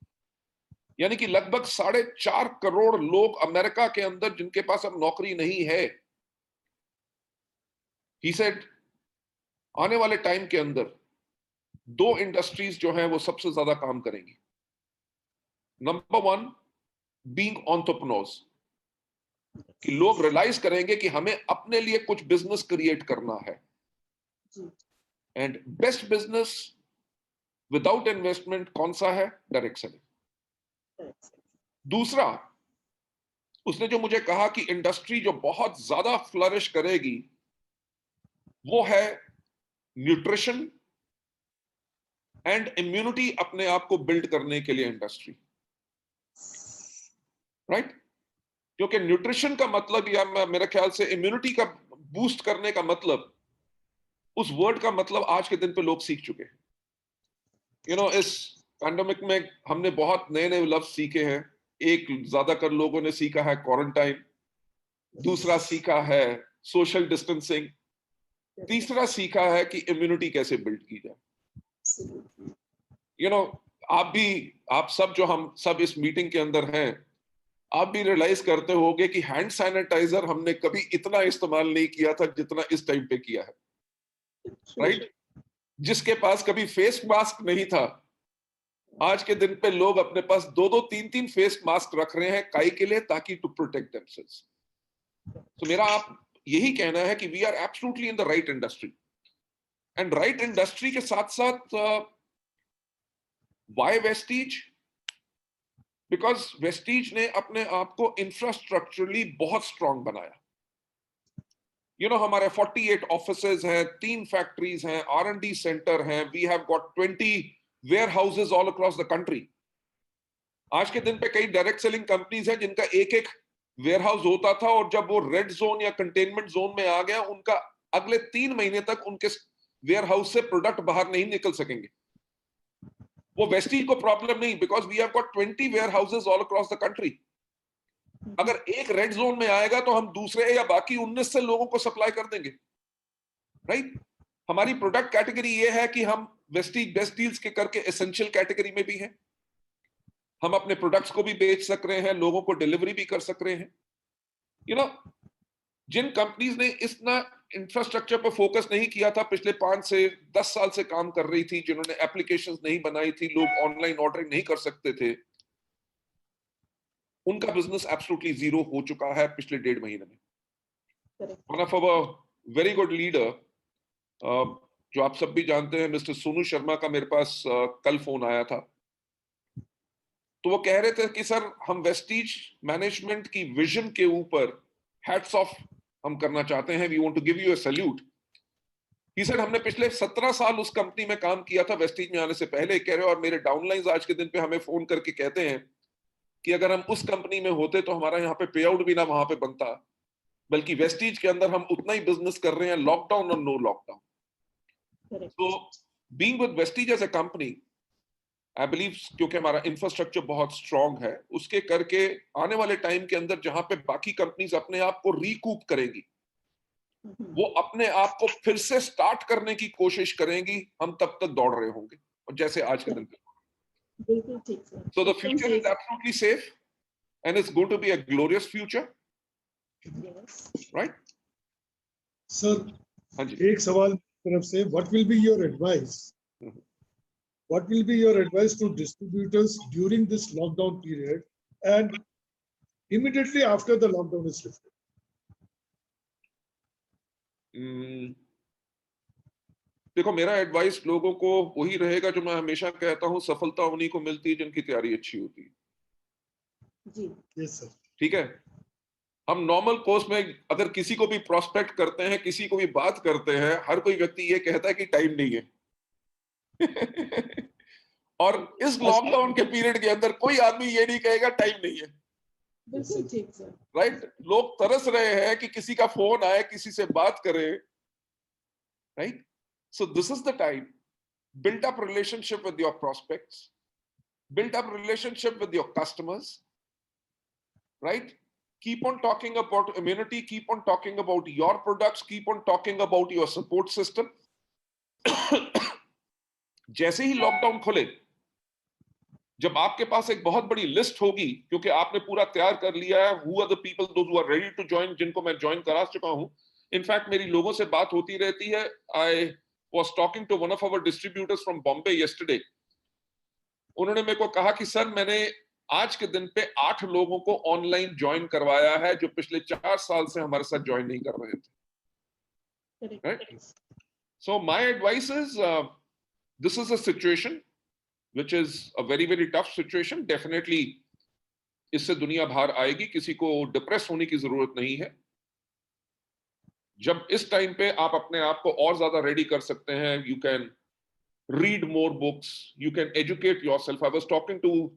यानी कि लगभग 4.5 करोड़ लोग अमेरिका के अंदर जिनके पास अब नौकरी नहीं है. He said, आने वाले टाइम के अंदर 2 इंडस्ट्रीज जो हैं वो सबसे ज्यादा काम करेंगी. नंबर 1, बीइंग एंटरप्रेन्योर्स, कि लोग रियलाइज करेंगे कि हमें अपने लिए कुछ बिजनेस क्रिएट करना है. And best business without investment कौन सा है? Direct selling. दूसरा, उसने जो मुझे कहा कि इंडस्ट्री जो बहुत ज्यादा फ्लरिश करेगी वो है न्यूट्रिशन एंड इम्यूनिटी, अपने आप को बिल्ड करने के लिए इंडस्ट्री, राइट? क्योंकि न्यूट्रिशन का मतलब, या मेरे ख्याल से इम्यूनिटी का बूस्ट करने का मतलब, उस वर्ड का मतलब आज के दिन पे लोग सीख चुके हैं. इस पैंडेमिक में हमने बहुत नए नए लफ्ज सीखे हैं. एक ज्यादातर लोगों ने सीखा है क्वारंटाइन, दूसरा सीखा है सोशल डिस्टेंसिंग, तीसरा सीखा है कि इम्यूनिटी कैसे बिल्ड की जाए. आप सब जो हम सब इस मीटिंग के अंदर हैं, आप भी रियलाइज करते होंगे कि हैंड सैनिटाइजर हमने कभी इतना इस्तेमाल नहीं किया था जितना इस टाइम पे किया है, राइट? जिसके पास कभी फेस मास्क नहीं था, आज के दिन पे लोग अपने पास 2-2, 3-3 फेस मास्क रख रहे हैं, काई के लिए? ताकि टू प्रोटेक्ट देमसेल्व्स. तो मेरा आप यही कहना है कि we are absolutely in the right industry. And right industry के साथ साथ व्हाई वेस्टीज? बिकॉज वेस्टीज ने अपने आप को इंफ्रास्ट्रक्चरली बहुत स्ट्रांग बनाया. हमारे 48 ऑफिसेज हैं, 3 फैक्ट्रीज हैं, R&D सेंटर हैं, we have got 20 warehouses all across the country. आज के दिन पे कई डायरेक्ट सेलिंग कंपनीज हैं जिनका एक वेयर हाउस होता था, और जब वो रेड जोन या कंटेनमेंट जोन में आ गया, उनका अगले 3 महीने तक उनके वेयर हाउस से प्रोडक्ट बाहर नहीं निकल सकेंगे. वो वेस्टीज को प्रॉब्लम नहीं, because we have got 20 warehouses all across the country. अगर एक रेड जोन में आएगा तो हम दूसरे या बाकी 19 से लोगों को सप्लाई कर देंगे, राइट? हमारी प्रोडक्ट कैटेगरी ये है कि हम वेस्टीज बेस्ट डील्स के करके एसेंशियल कैटेगरी में भी हैं. हम अपने प्रोडक्ट्स को भी बेच सक रहे हैं, लोगों को डिलीवरी भी कर सक रहे हैं. जिन कंपनीज ने इतना इंफ्रास्ट्रक्चर पर फोकस नहीं किया था, पिछले 5 से 10 साल से काम कर रही थी, जिन्होंने एप्लीकेशंस नहीं बनाई थी, लोग ऑनलाइन ऑर्डरिंग नहीं कर सकते थे, उनका बिजनेस एब्सोल्युटली जीरो हो चुका है पिछले 1.5 महीने में. One of our very good leader, जो आप सब भी जानते हैं, मिस्टर सोनू शर्मा का मेरे पास कल फोन आया था. तो वो कह रहे थे कि सर, हम वेस्टीज मैनेजमेंट की विजन के ऊपर हैट्स ऑफ हम करना चाहते हैं, we want to give you a salute. He said, हमने पिछले 17 साल उस कंपनी में काम किया था वेस्टीज में आने से पहले. कह रहे हो, और मेरे डाउनलाइंस आज के दिन पे हमें फोन करके कहते हैं कि अगर हम उस कंपनी में होते तो हमारा यहाँ पे पे आउट भी ना वहां पे बनता, बल्कि वेस्टीज के अंदर हम उतना ही बिजनेस कर रहे हैं, लॉकडाउन और नो लॉकडाउन. तो being with Vestige as a company, I believe, क्योंकि हमारा इंफ्रास्ट्रक्चर बहुत स्ट्रांग है, उसके करके आने वाले टाइम के अंदर जहां पे बाकी कंपनीज अपने आप को रिकूप करेंगी, वो अपने आप को फिर से स्टार्ट करने की कोशिश करेंगी, हम तब तक दौड़ रहे होंगे, और जैसे आज के दिन पे। बिल्कुल ठीक सर, So the एकदम future सही is absolutely safe and it's going to be a glorious future, Yes. right? Sir, हाँ जी। एक सवाल तरफ से, what will be your advice? What will be your advice to distributors during this lockdown period and immediately after the lockdown is lifted? देखो, मेरा एडवाइस लोगों को वही रहेगा जो मैं हमेशा कहता हूं, सफलता उन्हीं को मिलती है जिनकी तैयारी अच्छी होती है। जी Yes, sir. ठीक है, हम नॉर्मल कोर्स में अगर किसी को भी प्रोस्पेक्ट करते हैं, किसी को भी बात करते हैं, हर कोई व्यक्ति ये कहता है कि टाइम नहीं है। और इस लॉकडाउन के पीरियड के अंदर कोई आदमी ये नहीं कहेगा टाइम नहीं है, बिल्कुल ठीक सर, राइट? लोग तरस रहे हैं कि किसी का फोन आए, किसी से बात करे, right? So this is the time. Build up relationship with your prospects, build up relationship with your customers, right? Keep on talking about immunity, keep on talking about your products, keep on talking about your support system. जैसे ही लॉकडाउन खुले, जब आपके पास एक बहुत बड़ी लिस्ट होगी, क्योंकि आपने पूरा तैयार कर लिया है, who are the people those who are ready to join, जिनको मैं ज्वाइन करा चुका हूं. इनफैक्ट मेरी लोगों से बात होती रहती है. I was talking to one of our distributors from Bombay yesterday. उन्होंने मेरे को कहा कि सर, मैंने आज के दिन पे 8 लोगों को ऑनलाइन ज्वाइन करवाया है जो पिछले 4 साल से हमारे साथ ज्वाइन नहीं कर रहे थे. Right? So my advice is, this is a situation which is a very very tough situation. Definitely इससे दुनिया बाहर आएगी, किसी को डिप्रेस होने की जरूरत नहीं है. जब इस टाइम पे आप अपने आप को और ज्यादा रेडी कर सकते हैं, you can read more books, you can educate yourself. I was talking to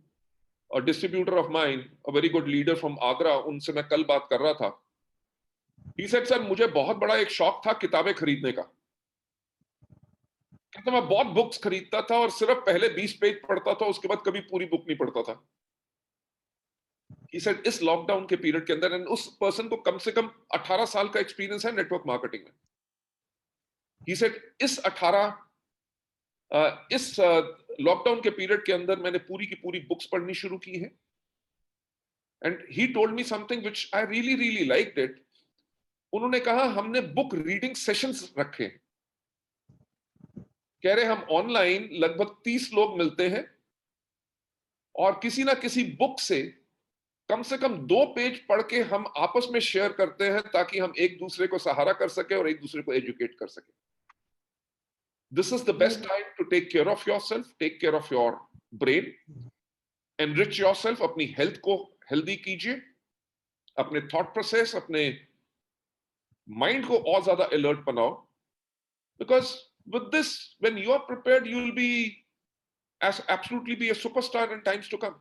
a distributor of mine, a very good leader from Agra. उनसे मैं कल बात कर रहा था. He said, सर, मुझे बहुत बड़ा एक शौक था किताबें खरीदने का. कहता, मैं बहुत बुक्स खरीदता था और सिर्फ पहले 20 पेज पढ़ता था, उसके बाद कभी पूरी बुक नहीं पढ़ता था. He said, इस लॉकडाउन के पीरियड के अंदर, उस पर्सन को कम से कम 18 साल का एक्सपीरियंस है नेटवर्क मार्केटिंग में. He said, इस लॉकडाउन के पीरियड के अंदर मैंने पूरी की पूरी बुक्स पढ़नी शुरू की है. And he told me something which I really really liked it. उन्होंने कहा, हमने बुक रीडिंग सेशंस रखे. कह रहे, हम ऑनलाइन लगभग 30 लोग मिलते हैं और किसी ना किसी बुक से कम 2 पेज पढ़ के हम आपस में शेयर करते हैं, ताकि हम एक दूसरे को सहारा कर सके और एक दूसरे को एजुकेट कर सके. This is the best time to take care of yourself, take care of your brain, enrich yourself, अपनी हेल्थ को हेल्दी कीजिए, अपने थॉट प्रोसेस, अपने माइंड को और ज्यादा अलर्ट बनाओ. Because with this, when you are prepared, you will be absolutely be a superstar in times to come.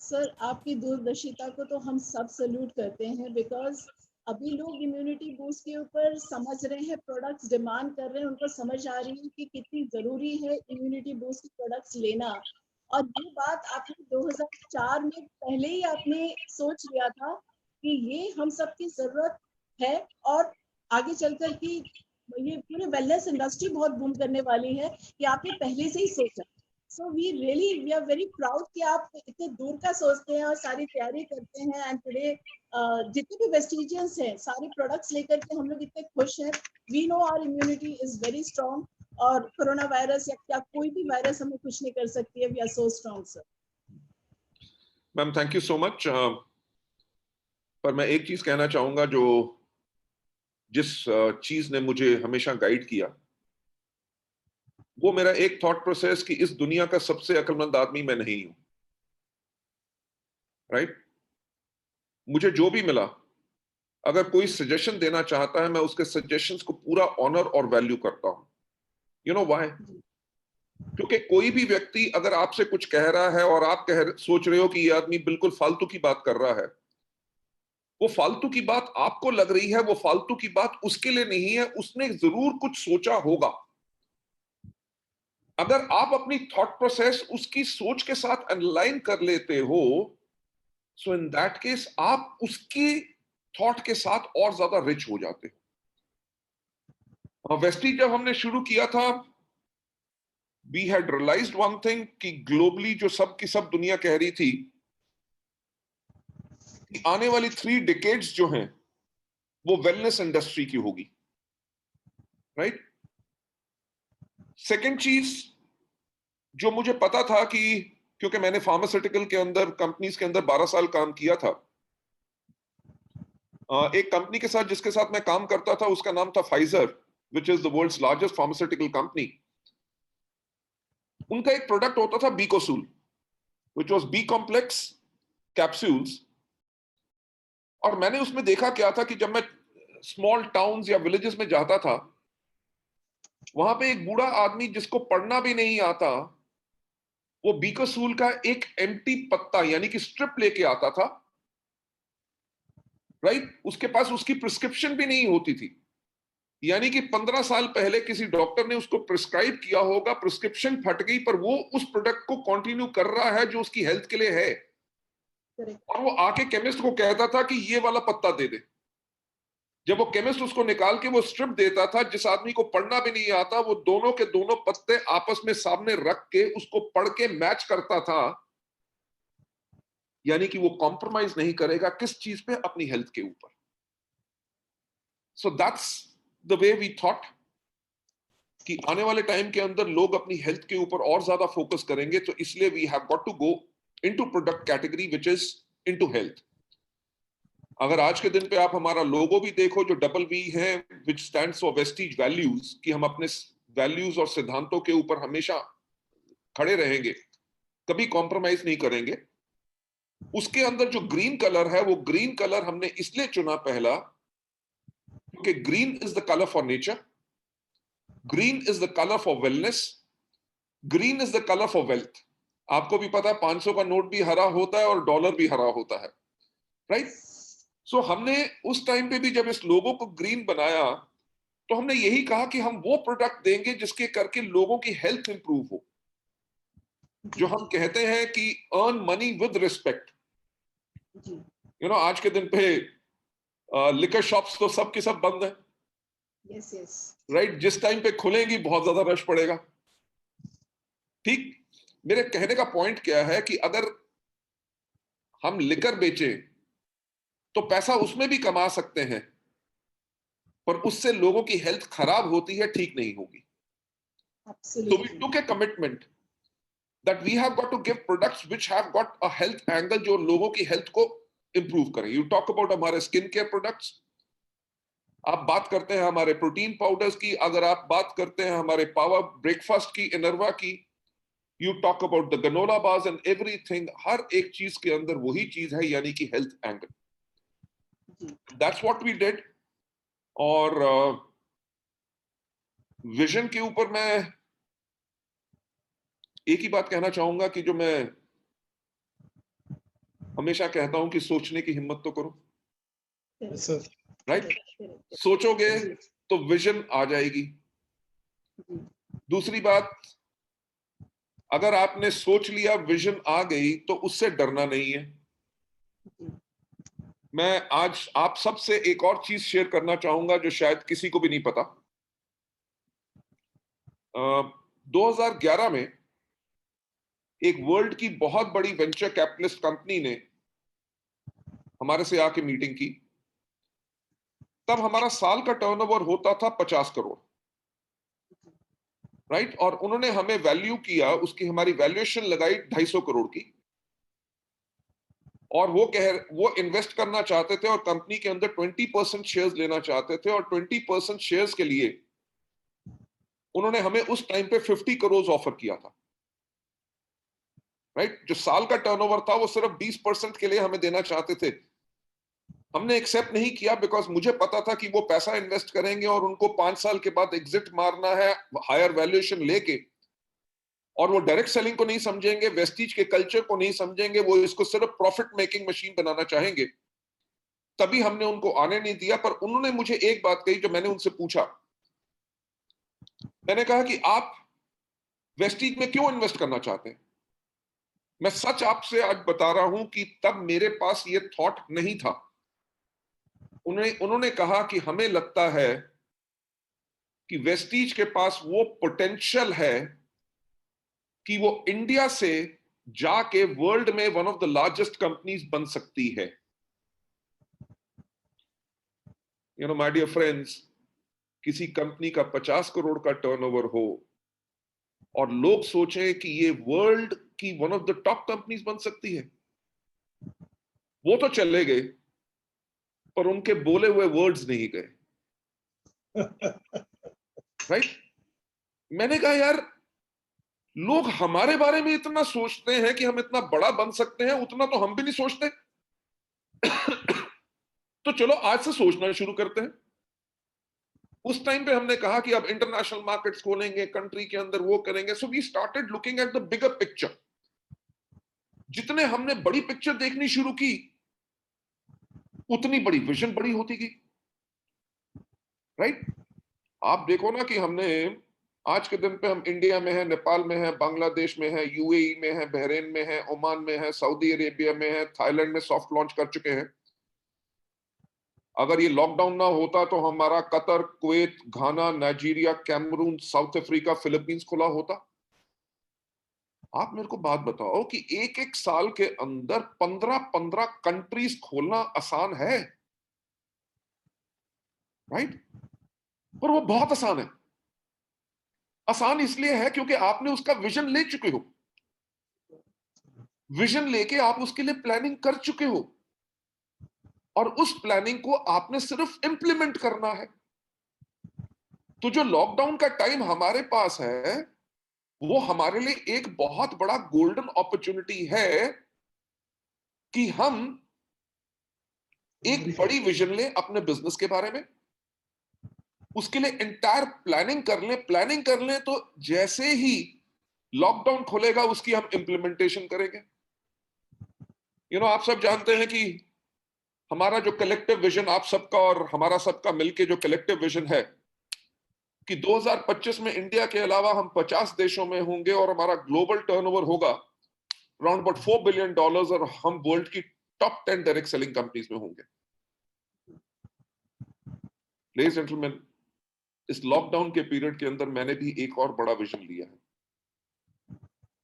Sir आपकी दूरदर्शिता को तो हम सब सल्यूट करते हैं, बिकॉज अभी लोग इम्यूनिटी बूस्ट के ऊपर समझ रहे हैं, प्रोडक्ट्स डिमांड कर रहे हैं, उनको समझ आ रही है कि कितनी जरूरी है इम्यूनिटी बूस्ट प्रोडक्ट्स लेना. और ये बात आपने 2004 में पहले ही आपने सोच लिया था कि ये हम सब की जरूरत है, और आगे चलकर कि ये पूरे वेलनेस इंडस्ट्री बहुत बूम करने वाली है, कि आपने पहले से ही सोचा. So we are very proud कि आप इतने दूर का सोचते हैं और सारी तैयारी करते हैं. एंड टुडे जितने भी वेस्टिजियंस हैं, सारे प्रोडक्ट्स लेकर के हम लोग इतने खुश हैं. We know our immunity is very strong, और कोरोना वायरस या क्या कोई भी वायरस हमें कुछ नहीं कर सकती है. We are so strong sir. Ma'am, thank you so much. पर मैं एक चीज कहना चाहूंगा, जो जिस चीज ने मुझे हमेशा गाइड किया, वो मेरा एक थॉट प्रोसेस कि इस दुनिया का सबसे अक्लमंद आदमी मैं नहीं हूं. राइट? मुझे जो भी मिला, अगर कोई सजेशन देना चाहता है, मैं उसके सजेशंस को पूरा ऑनर और वैल्यू करता हूं. You know why? क्योंकि कोई भी व्यक्ति अगर आपसे कुछ कह रहा है और आप सोच रहे हो कि ये आदमी बिल्कुल फालतू की बात कर रहा है, वो फालतू की बात आपको लग रही है, वो फालतू की बात उसके लिए नहीं है. उसने जरूर कुछ सोचा होगा. अगर आप अपनी थॉट प्रोसेस उसकी सोच के साथ अलाइन कर लेते हो, सो इन दैट केस आप उसकी थॉट के साथ और ज्यादा रिच हो जाते। वेस्टीज जब हमने शुरू किया था, we had realised one thing कि ग्लोबली जो सब की सब दुनिया कह रही थी कि आने वाली 3 डिकेड्स जो हैं वो वेलनेस इंडस्ट्री की होगी, राइट। सेकेंड चीज जो मुझे पता था कि क्योंकि मैंने फार्मास्यूटिकल के अंदर कंपनीज के अंदर 12 साल काम किया था, एक कंपनी के साथ जिसके साथ मैं काम करता था उसका नाम था Pfizer, which is the world's largest pharmaceutical company. उनका एक प्रोडक्ट होता था Becosules, which was B complex capsules. और मैंने उसमें देखा क्या था कि जब मैं स्मॉल टाउन्स या विलेजेस में जाता था, वहां पे एक बूढ़ा आदमी जिसको पढ़ना भी नहीं आता, वो बीकोसूल का एक एम्प्टी पत्ता यानी कि स्ट्रिप लेके आता था, राइट। उसके पास उसकी प्रिस्क्रिप्शन भी नहीं होती थी, यानी कि 15 साल पहले किसी डॉक्टर ने उसको प्रिस्क्राइब किया होगा, प्रिस्क्रिप्शन फट गई, पर वो उस प्रोडक्ट को कंटिन्यू कर रहा है जो उसकी हेल्थ के लिए है। और वो आके केमिस्ट को कहता था कि ये वाला पत्ता दे दे। जब वो केमिस्ट उसको निकाल के वो स्ट्रिप देता था, जिस आदमी को पढ़ना भी नहीं आता वो दोनों के दोनों पत्ते आपस में सामने रख के उसको पढ़ के मैच करता था, यानी कि वो कॉम्प्रोमाइज नहीं करेगा किस चीज पे, अपनी हेल्थ के ऊपर। So that's the way we thought कि आने वाले टाइम के अंदर लोग अपनी हेल्थ के ऊपर और ज्यादा फोकस करेंगे, तो इसलिए we have got to go into product category which is into health. अगर आज के दिन पे आप हमारा लोगो भी देखो जो डबल वी है, विच स्टैंड्स फॉर वेस्टीज वैल्यूज, कि हम अपने वैल्यूज और सिद्धांतों के ऊपर हमेशा खड़े रहेंगे, कभी कॉम्प्रोमाइज नहीं करेंगे। उसके अंदर जो ग्रीन कलर है, वो ग्रीन कलर हमने इसलिए चुना पहला क्योंकि green is the colour for nature, green is the colour for wellness, green is the colour for wealth. आपको भी पता है 500 का नोट भी हरा होता है और डॉलर भी हरा होता है, राइट। सो हमने उस टाइम पे भी जब इस लोगो को ग्रीन बनाया, तो हमने यही कहा कि हम वो प्रोडक्ट देंगे जिसके करके लोगों की हेल्थ इंप्रूव हो। जो हम कहते हैं कि earn money with respect. You know, आज के दिन पे लिकर शॉप्स तो सब के सब बंद है, यस यस, राइट। जिस टाइम पे खुलेंगी बहुत ज्यादा रश पड़ेगा, ठीक। मेरे कहने का पॉइंट क्या है कि अगर हम लिकर बेचे तो पैसा उसमें भी कमा सकते हैं, पर उससे लोगों की हेल्थ खराब होती है, ठीक नहीं होगी। So we took a commitment that we have got to give products which have got a health angle, जो लोगों की हेल्थ को इंप्रूव करें। You talk about हमारे स्किन केयर प्रोडक्ट्स, आप बात करते हैं हमारे प्रोटीन पाउडर्स की, अगर आप बात करते हैं हमारे पावर ब्रेकफास्ट की, इनरवा की, you talk about the granola bars and everything, हर एक चीज के अंदर वही चीज है, यानी कि health angle. That's what we did. और विजन के ऊपर मैं एक ही बात कहना चाहूंगा कि जो मैं हमेशा कहता हूं कि सोचने की हिम्मत तो करो, राइट। सोचोगे तो विजन आ जाएगी। दूसरी बात, अगर आपने सोच लिया, विजन आ गई, तो उससे डरना नहीं है। मैं आज आप सबसे एक और चीज शेयर करना चाहूंगा जो शायद किसी को भी नहीं पता। 2011 में एक वर्ल्ड की बहुत बड़ी वेंचर कैपिटलिस्ट कंपनी ने हमारे से आके मीटिंग की। तब हमारा साल का टर्नओवर होता था 50 करोड़, राइट। और उन्होंने हमें वैल्यू किया, उसकी हमारी वैल्यूएशन लगाई 250 करोड़ की। और वो इन्वेस्ट करना चाहते थे और कंपनी के अंदर 20% शेयर्स लेना चाहते थे, और 20% शेयर्स के लिए उन्होंने हमें उस टाइम पे 50 करोड़ ऑफर किया था, राइट। जो साल का टर्नओवर था वो सिर्फ 20% के लिए हमें देना चाहते थे। हमने एक्सेप्ट नहीं किया, बिकॉज मुझे पता था कि वो पैसा इन्वेस्ट करेंगे और उनको 5 साल के बाद एग्जिट मारना है हायर वैल्यूएशन लेके, और वो डायरेक्ट सेलिंग को नहीं समझेंगे, वेस्टीज के कल्चर को नहीं समझेंगे, वो इसको सिर्फ प्रॉफिट मेकिंग मशीन बनाना चाहेंगे। तभी हमने उनको आने नहीं दिया। पर उन्होंने मुझे एक बात कही, जो मैंने उनसे पूछा, मैंने कहा कि आप वेस्टीज में क्यों इन्वेस्ट करना चाहते हैं। मैं सच आपसे आज बता रहा हूं कि तब मेरे पास ये थॉट नहीं था। उन्होंने कहा कि हमें लगता है कि वेस्टीज के पास वो पोटेंशियल है कि वो इंडिया से जाके वर्ल्ड में one of the largest companies बन सकती है। माय डियर फ्रेंड्स, किसी कंपनी का 50 करोड़ का टर्नओवर हो और लोग सोचें कि ये वर्ल्ड की one of the top companies बन सकती है, वो तो चले गए पर उनके बोले हुए वर्ड्स नहीं गए। राइट? मैंने कहा यार, लोग हमारे बारे में इतना सोचते हैं कि हम इतना बड़ा बन सकते हैं, उतना तो हम भी नहीं सोचते। तो चलो आज से सोचना शुरू करते हैं। उस टाइम पे हमने कहा कि अब इंटरनेशनल मार्केट्स खोलेंगे, कंट्री के अंदर वो करेंगे। So we started looking at the bigger picture. जितने हमने बड़ी पिक्चर देखनी शुरू की, उतनी बड़ी विजन बड़ी होती गई। राइट? आप देखो ना कि हमने आज के दिन पे हम इंडिया में है, नेपाल में है, बांग्लादेश में है, यूएई में है, बहरीन में है, ओमान में है, सऊदी अरेबिया में है, थाईलैंड में सॉफ्ट लॉन्च कर चुके हैं। अगर ये लॉकडाउन ना होता तो हमारा Qatar, Kuwait, Ghana, Nigeria, Cameroon, South Africa, Philippines खुला होता। आप मेरे को बात बताओ कि एक एक साल के अंदर 15-15 कंट्रीज खोलना आसान है? राइट? पर वो बहुत आसान है। आसान इसलिए है क्योंकि आपने उसका विजन ले चुके हो। विजन लेके आप उसके लिए प्लानिंग कर चुके हो और उस प्लानिंग को आपने सिर्फ इंप्लीमेंट करना है। तो जो लॉकडाउन का टाइम हमारे पास है, वो हमारे लिए एक बहुत बड़ा गोल्डन अपॉर्चुनिटी है कि हम एक बड़ी विजन लें अपने बिजनेस के बारे में, उसके लिए एंटायर प्लानिंग कर लें तो जैसे ही लॉकडाउन खुलेगा उसकी हम इंप्लीमेंटेशन करेंगे। आप सब जानते हैं कि हमारा जो कलेक्टिव विजन, आप सबका और हमारा सबका मिलके जो कलेक्टिव विजन है कि 2025 में इंडिया के अलावा हम 50 देशों में होंगे और हमारा ग्लोबल टर्नओवर होगा अराउंड अबाउट $4 बिलियन और हम वर्ल्ड की टॉप 10 डायरेक्ट सेलिंग कंपनीज में होंगे। लेडीज एंड जेंटलमैन, इस लॉकडाउन के पीरियड के अंदर मैंने भी एक और बड़ा विजन लिया है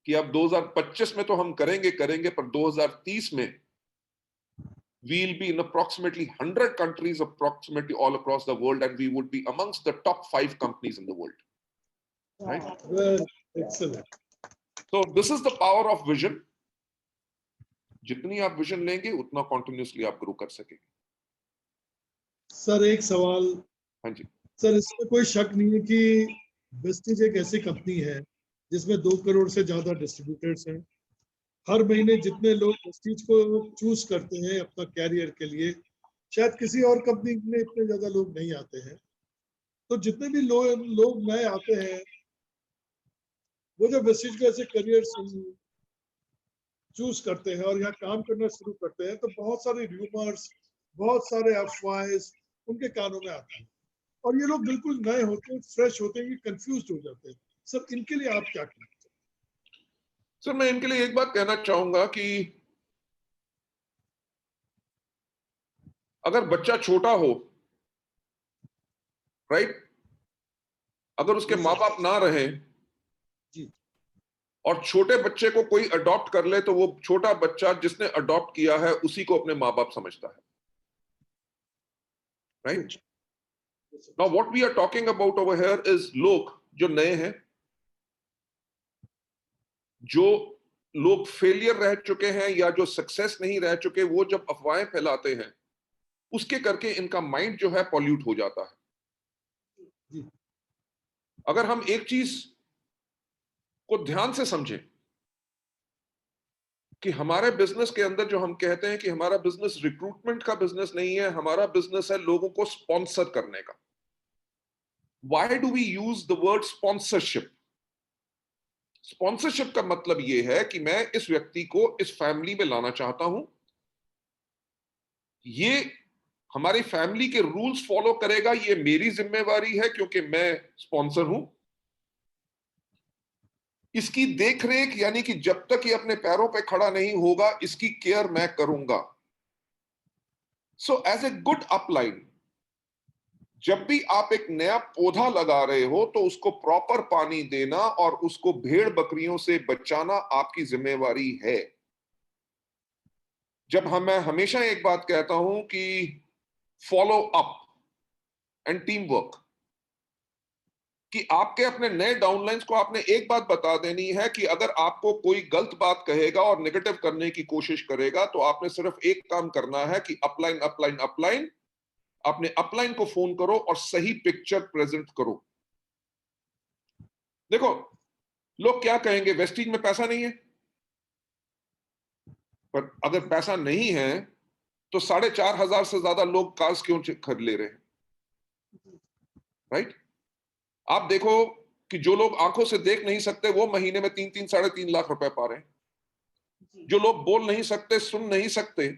कि अब 2025 में तो हम करेंगे पर 2030 में we'll be in approximately 100 countries approximately all across the world and we would be amongst the top 5 companies in the world. Right? Well, excellent. So this is the power of vision. जितनी आप विजन लेंगे उतना कंटिन्यूअसली आप ग्रो कर सकेंगे। सर एक सवाल। हाँ जी सर, इसमें कोई शक नहीं है कि वेस्टीज एक ऐसी कंपनी है जिसमें 2 करोड़ से ज्यादा डिस्ट्रीब्यूटर्स हैं। हर महीने जितने लोग वेस्टीज को चूज करते हैं अपना कैरियर के लिए, शायद किसी और कंपनी में इतने ज्यादा लोग नहीं आते हैं। तो जितने भी लोग नए आते हैं, वो जब वेस्टीज को ऐसे करियर चूज करते हैं और यहाँ काम करना शुरू करते हैं, तो बहुत सारे र्यूमर्स, बहुत सारे अफवाहें उनके कानों में आते हैं और ये लोग बिल्कुल नए होते हैं, फ्रेश होते हैं, कंफ्यूज हो जाते हैं। सर, इनके लिए आप क्या करें? सर, मैं इनके लिए एक बात कहना चाहूंगा कि अगर बच्चा छोटा हो, राइट, अगर उसके माँ बाप ना रहे जी, और छोटे बच्चे को कोई अडॉप्ट कर ले तो वो छोटा बच्चा जिसने अडॉप्ट किया है उसी को अपने माँ बाप समझता है। Right? Now what we are talking about over here is लोग जो नए हैं, जो लोग फेलियर रह चुके हैं या जो सक्सेस नहीं रह चुके, वो जब अफवाहें फैलाते हैं उसके करके इनका माइंड जो है पॉल्यूट हो जाता है। अगर हम एक चीज को ध्यान से समझें कि हमारे बिजनेस के अंदर जो हम कहते हैं कि हमारा बिजनेस रिक्रूटमेंट का बिजनेस नहीं है, हमारा बिजनेस है लोगों को स्पॉन्सर करने का। Why do we use the word sponsorship? Sponsorship का मतलब यह है कि मैं इस व्यक्ति को इस फैमिली में लाना चाहता हूं, ये हमारी फैमिली के रूल्स फॉलो करेगा, ये मेरी जिम्मेवारी है क्योंकि मैं स्पॉन्सर हूं। इसकी देखरेख, यानी कि जब तक ये अपने पैरों पे खड़ा नहीं होगा, इसकी केयर मैं करूंगा। So as a good upline, जब भी आप एक नया पौधा लगा रहे हो तो उसको प्रॉपर पानी देना और उसको भेड़ बकरियों से बचाना आपकी जिम्मेवारी है। मैं हमेशा एक बात कहता हूं कि follow up and team work, कि आपके अपने नए डाउनलाइंस को आपने एक बात बता देनी है कि अगर आपको कोई गलत बात कहेगा और नेगेटिव करने की कोशिश करेगा तो आपने सिर्फ एक काम करना है कि अपलाइन अपलाइन अपलाइन, अपने अपलाइन को फोन करो और सही पिक्चर प्रेजेंट करो। देखो, लोग क्या कहेंगे, वेस्टीज में पैसा नहीं है, पर अगर पैसा नहीं है तो 4,500 से ज्यादा लोग कार्स क्यों खरीद ले रहे हैं, राइट? आप देखो कि जो लोग आंखों से देख नहीं सकते वो महीने में 3-3 3.5 लाख रुपए पा रहे हैं। जो लोग बोल नहीं सकते, सुन नहीं सकते,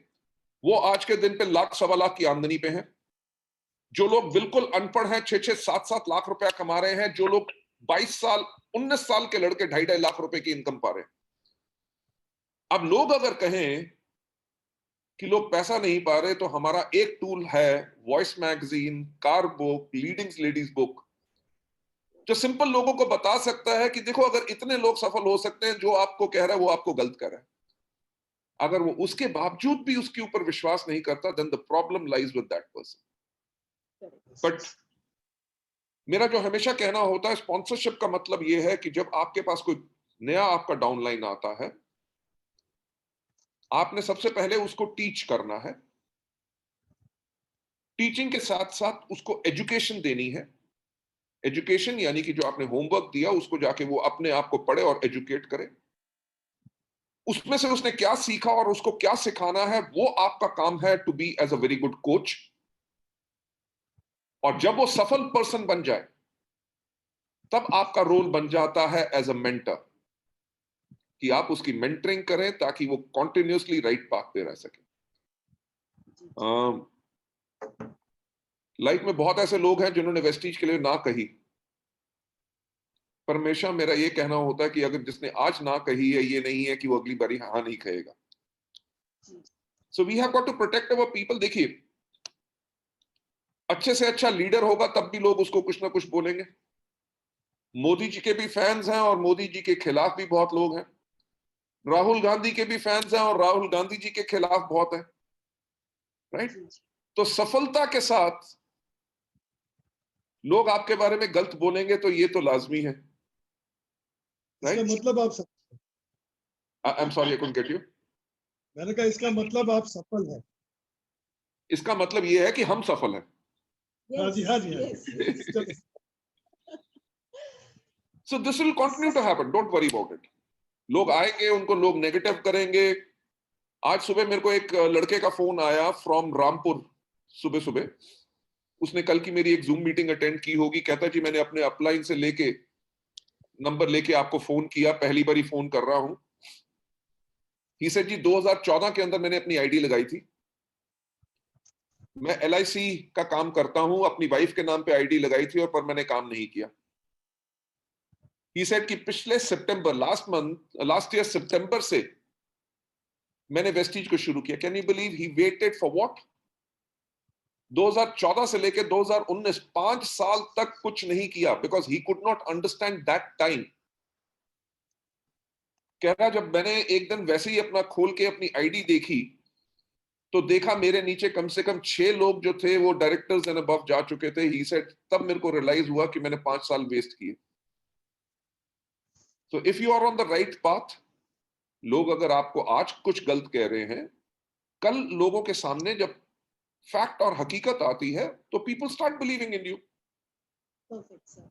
वो आज के दिन पे लाख सवा लाख की आमदनी पे हैं। जो लोग बिल्कुल अनपढ़ हैं 6-6 7-7 लाख रुपया कमा रहे हैं। जो लोग 22 साल 19 साल के लड़के 2.5 लाख रुपए की इनकम पा रहे हैं। अब लोग अगर कहें कि लोग पैसा नहीं पा रहे तो हमारा एक टूल है, voice magazine, car book, leadings ladies book, जो सिंपल लोगों को बता सकता है कि देखो अगर इतने लोग सफल हो सकते हैं, जो आपको कह रहा है वो आपको गलत कर रहा है। अगर वो उसके बावजूद भी उसके ऊपर विश्वास नहीं करता, then the problem lies with that person. But मेरा जो हमेशा कहना होता है, स्पॉन्सरशिप का मतलब ये है कि जब आपके पास कोई नया आपका डाउनलाइन आता है, आपने सबसे पहले उसको टीच करना है। टीचिंग के साथ साथ उसको एजुकेशन देनी है। एजुकेशन यानी कि जो आपने होमवर्क दिया उसको जाके वो अपने आप को पढ़े और एजुकेट करे। उसमें से उसने क्या सीखा और उसको क्या सिखाना है, वो आपका काम है, to be as a very good coach. और जब वो सफल पर्सन बन जाए तब आपका रोल बन जाता है एज अ मेंटर, कि आप उसकी मेंटरिंग करें ताकि वो कॉन्टिन्यूसली राइट पाथ पे रह सके। लाइफ में बहुत ऐसे लोग हैं जिन्होंने वेस्टीज के लिए ना कही, पर हमेशा मेरा ये कहना होता है कि अगर जिसने आज ना कही है, ये नहीं है कि वो अगली बारी हाँ नहीं कहेगा। So we have got to protect our people. देखिए, अच्छे से अच्छा लीडर होगा तब भी लोग उसको कुछ ना कुछ बोलेंगे। मोदी जी के भी फैंस हैं और मोदी जी के खिलाफ भी बहुत लोग हैं। राहुल गांधी के भी फैंस हैं और राहुल गांधी जी के खिलाफ बहुत हैं, राइट? तो सफलता के साथ लोग आपके बारे में गलत बोलेंगे तो ये तो लाजमी है, इसका राइट? मतलब आप I am sorry, I couldn't get you. मैंने कहा इसका मतलब आप सफल हैं। इसका मतलब ये है कि हम सफल हैं। हाँ जी, हाँ जी, हाँ जी। चलो। So this will continue to happen, don't worry about it. लोग आएंगे, उनको लोग नेगेटिव करेंगे। आज सुबह मेरे को एक लड़के का फोन आया फ्रॉम रामपुर, सुबह सुबह। उसने कल की मेरी एक जूम मीटिंग अटेंड की होगी। कहता जी मैंने अपने अपलाइन से लेके नंबर लेके आपको फोन किया, पहली बार ही फोन कर रहा हूं। ही सेड जी 2014 के अंदर मैंने अपनी आईडी लगाई थी। मैं LIC का काम करता हूं, अपनी वाइफ के नाम पे आईडी लगाई थी और पर मैंने काम नहीं किया। ही सेड कि पिछले सितंबर, लास्ट ईयर सितंबर से मैंने वेस्टीज को शुरू किया। Can you believe he waited for what? 2014 से लेकर 2019, 5 साल तक कुछ नहीं किया, because he could not understand that time. कह रहा जब मैंने एक दिन वैसे ही अपना खोल के अपनी आईडी देखी तो देखा मेरे नीचे कम से कम 6 लोग जो थे वो डायरेक्टर्स एंड अबव जा चुके थे। ही सेड तब मेरे को रियलाइज हुआ कि मैंने 5 साल वेस्ट किए। तो if you are on the right path, लोग अगर आपको आज कुछ गलत कह रहे हैं, कल लोगों के सामने जब फैक्ट और हकीकत आती है तो people start believing in you. Perfect sir.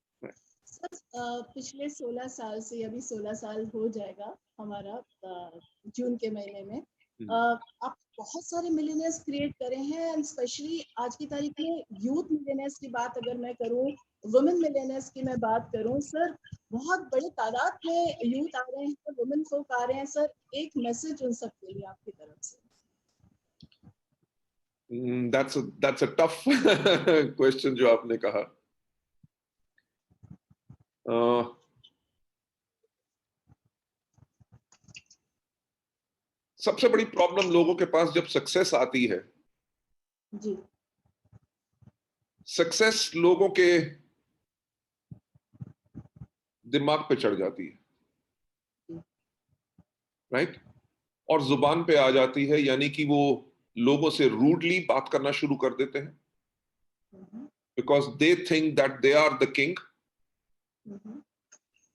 Sir पिछले 16 साल से, अभी 16 साल हो जाएगा हमारा जून के महीने में, आप बहुत सारे मिलियनर्स क्रिएट करे हैं, एंड स्पेशली आज की तारीख में यूथ मिलियनर्स की बात अगर मैं करूं, वुमेन मिलियनर्स की मैं बात करूं, सर बहुत बड़ी तादाद में यूथ आ रहे हैं, वुमेन folk आ रहे हैं। सर एक मैसेज उन सब के लिए आपकी तरफ से। That's a tough क्वेश्चन जो आपने कहा। सबसे बड़ी प्रॉब्लम लोगों के पास जब सक्सेस आती है जी सक्सेस लोगों के दिमाग पे चढ़ जाती है, राइट, और जुबान पे आ जाती है, यानी कि वो लोगों से रूडली बात करना शुरू कर देते हैं, because they think that they are the king.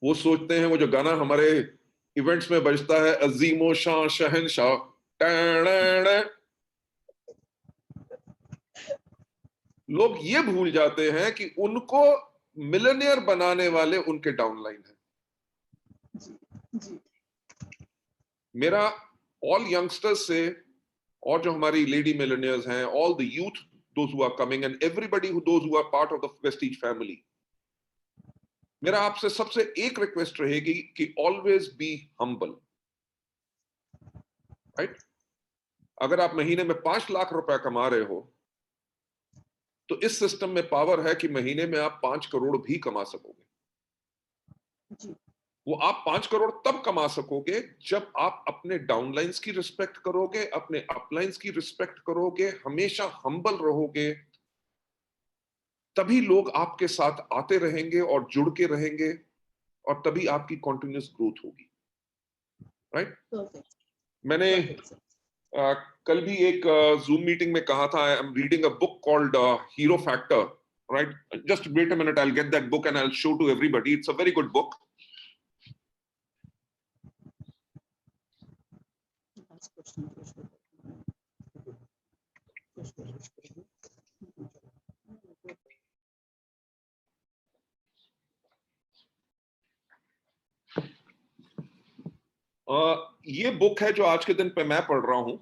वो सोचते हैं, वो जो गाना हमारे इवेंट्स में बजता है, अजीमो शाह शहनशाह, लोग ये भूल जाते हैं कि उनको मिलियनियर बनाने वाले उनके डाउनलाइन है। जी मेरा ऑल यंगस्टर्स से, और जो हमारी लेडी मिलियनियर्स हैं, all the youth those who are coming and everybody who those who are part of the Vestige family, मेरा आपसे सबसे एक रिक्वेस्ट रहेगी कि ऑलवेज बी हम्बल, राइट। अगर आप महीने में 5 लाख रुपए कमा रहे हो, तो इस सिस्टम में पावर है कि महीने में आप 5 करोड़ भी कमा सकोगे। जी वो आप 5 करोड़ तब कमा सकोगे जब आप अपने डाउनलाइंस की रिस्पेक्ट करोगे, अपने अपलाइंस की रिस्पेक्ट करोगे, हमेशा हम्बल रहोगे, तभी लोग आपके साथ आते रहेंगे और जुड़ के रहेंगे, और तभी आपकी कॉन्टिन्यूस ग्रोथ होगी, राइट। परफेक्ट मैंने परफेक्ट कल भी एक जूम मीटिंग में कहा था, I am reading a book called hero factor, right. Just wait a minute, I will get that book and I will show to everybody, it's a very good book. ये बुक है जो आज के दिन पे मैं पढ़ रहा हूं।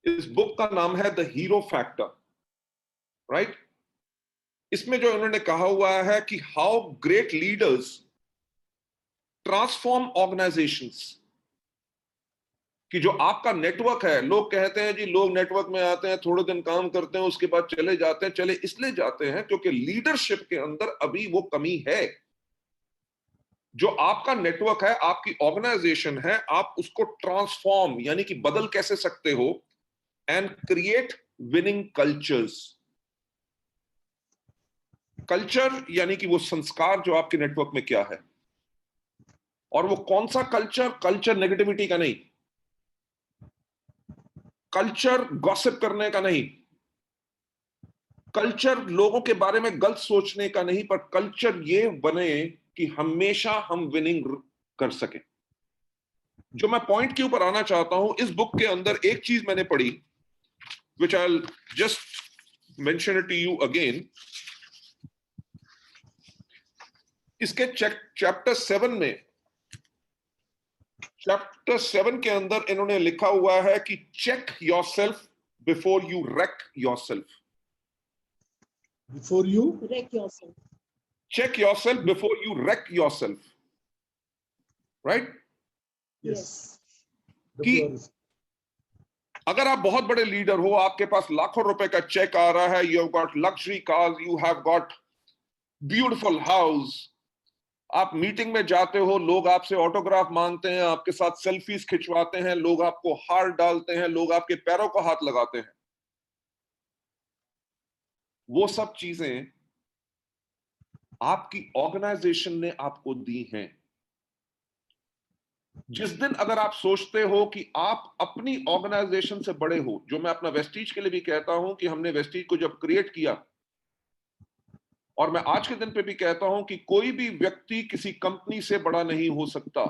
इस बुक का नाम है द हीरो फैक्टर, राइट। इसमें जो उन्होंने कहा हुआ है कि how great leaders transform organisations, कि जो आपका नेटवर्क है, लोग कहते हैं जी लोग नेटवर्क में आते हैं, थोड़े दिन काम करते हैं, उसके बाद चले जाते हैं। चले इसलिए जाते हैं क्योंकि लीडरशिप के अंदर अभी वो कमी है। जो आपका नेटवर्क है, आपकी ऑर्गेनाइजेशन है, आप उसको ट्रांसफॉर्म यानी कि बदल कैसे सकते हो, and create winning cultures. Culture यानी कि वो संस्कार जो आपके नेटवर्क में क्या है, और वो कौन सा कल्चर, कल्चर नेगेटिविटी का नहीं, कल्चर गॉसिप करने का नहीं, कल्चर लोगों के बारे में गलत सोचने का नहीं, पर कल्चर ये बने कि हमेशा हम विनिंग कर सके। जो मैं पॉइंट के ऊपर आना चाहता हूं, इस बुक के अंदर एक चीज मैंने पढ़ी, which I'll just mention it to you again. इसके चैप्टर 7 के अंदर इन्होंने लिखा हुआ है कि check yourself before you wreck yourself. Before you wreck yourself. Check yourself before you wreck yourself. Right? yes, Yes. कि अगर आप बहुत बड़े लीडर हो, आपके पास लाखों रुपए का चेक आ रहा है, you have got luxury cars, you have got beautiful house, आप मीटिंग में जाते हो, लोग आपसे ऑटोग्राफ मांगते हैं, आपके साथ सेल्फीज खिंचवाते हैं, लोग आपको हार डालते हैं, लोग आपके पैरों को हाथ लगाते हैं, वो सब चीजें आपकी ऑर्गेनाइजेशन ने आपको दी हैं। जिस दिन अगर आप सोचते हो कि आप अपनी ऑर्गेनाइजेशन से बड़े हो, जो मैं अपना वेस्टीज के लिए भी कहता हूं कि हमने वेस्टीज को जब क्रिएट किया, और मैं आज के दिन पे भी कहता हूं कि कोई भी व्यक्ति किसी कंपनी से बड़ा नहीं हो सकता।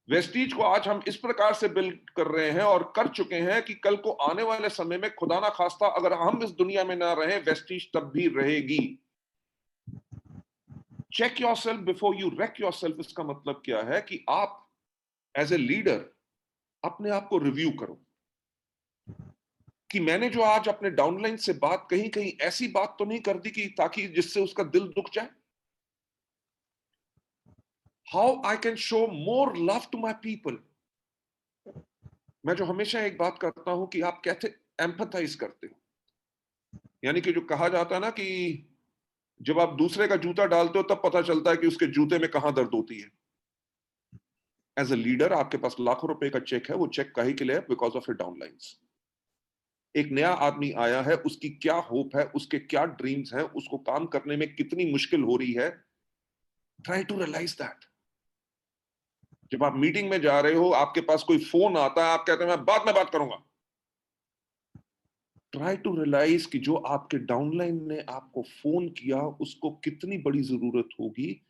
वेस्टीज को आज हम इस प्रकार से बिल्ड कर रहे हैं और कर चुके हैं कि कल को आने वाले समय में खुदा ना खास्ता अगर हम इस दुनिया में ना रहे, वेस्टीज तब भी रहेगी। Check yourself before you wreck yourself, इसका मतलब क्या है कि आप एज ए लीडर अपने आप को रिव्यू करो कि मैंने जो आज अपने डाउनलाइन से बात कहीं कहीं ऐसी बात तो नहीं कर दी कि ताकि जिससे उसका दिल दुख जाए। How I can show more love to my people. मैं जो हमेशा एक बात करता हूं कि आप कैसे एम्पथाइज करते हो, यानी कि जो कहा जाता है ना कि जब आप दूसरे का जूता डालते हो तब पता चलता है कि उसके जूते में कहां दर्द होती है। एज ए लीडर आपके पास लाखों रुपए का चेक है, वो चेक काहे के लिए है? Because of your downlines. एक नया आदमी आया है, उसकी क्या होप है, उसके क्या ड्रीम्स हैं, उसको काम करने में कितनी मुश्किल हो रही है, ट्राई टू रियलाइज दैट। जब आप मीटिंग में जा रहे हो, आपके पास कोई फोन आता है, आप कहते हैं मैं बाद में बात करूंगा। ट्राई टू रियलाइज कि जो आपके डाउनलाइन ने आपको फोन किया, उसको कितनी बड़ी जरूरत होगी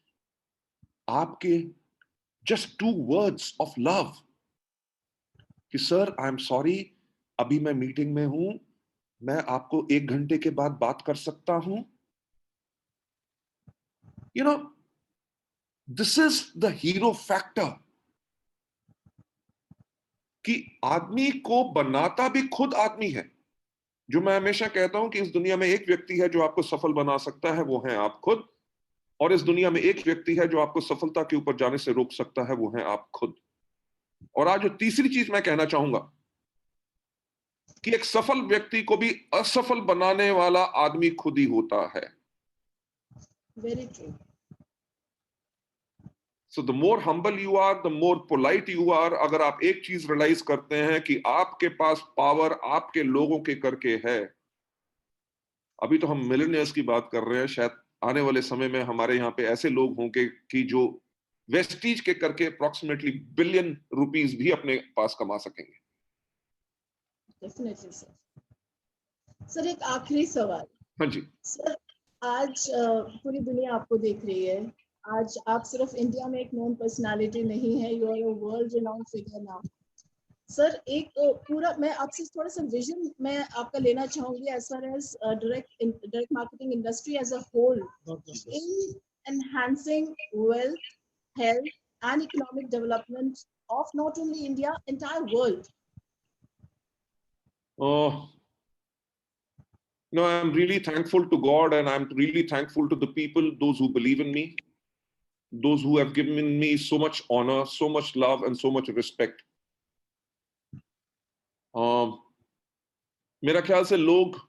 आपके जस्ट 2 वर्ड्स ऑफ लव कि सर आई एम सॉरी, अभी मैं मीटिंग में हूं, मैं आपको 1 घंटे के बाद बात कर सकता हूं। You know, this is the hero factor कि आदमी को बनाता भी खुद आदमी है। जो मैं हमेशा कहता हूं कि इस दुनिया में एक व्यक्ति है जो आपको सफल बना सकता है, वो है आप खुद। और इस दुनिया में एक व्यक्ति है जो आपको सफलता के ऊपर जाने से रोक सकता है, वो है आप खुद। और आज जो तीसरी चीज मैं कहना चाहूंगा कि एक सफल व्यक्ति को भी असफल बनाने वाला आदमी खुद ही होता है। Very true. So the more humble you are, the more polite you are. अगर आप एक चीज रियलाइज करते हैं कि आपके पास पावर आपके लोगों के करके है। अभी तो हम मिलियनियर्स की बात कर रहे हैं, शायद आने वाले समय में हमारे यहाँ पे ऐसे लोग होंगे कि जो वेस्टीज के करके अप्रोक्सीमेटली बिलियन रुपीस भी अपने पास कमा सकेंगे। Definitely sir. सर एक आखिरी सवाल। हाँ जी। सर आज पूरी दुनिया आपको देख रही है। आज आप सिर्फ इंडिया में एक नोन पर्सनालिटी नहीं है, you are a world renowned figure now. Sir एक पूरा मैं आपसे थोड़ा सा विजन मैं आपका लेना चाहूंगी as far as direct marketing industry as a whole in enhancing wealth, health and economic development of not only India, entire world. No, I'm really thankful to God and I'm really thankful to the people, those who believe in me, those who have given me so much honor, so much love and so much respect. मेरा ख्याल से लोग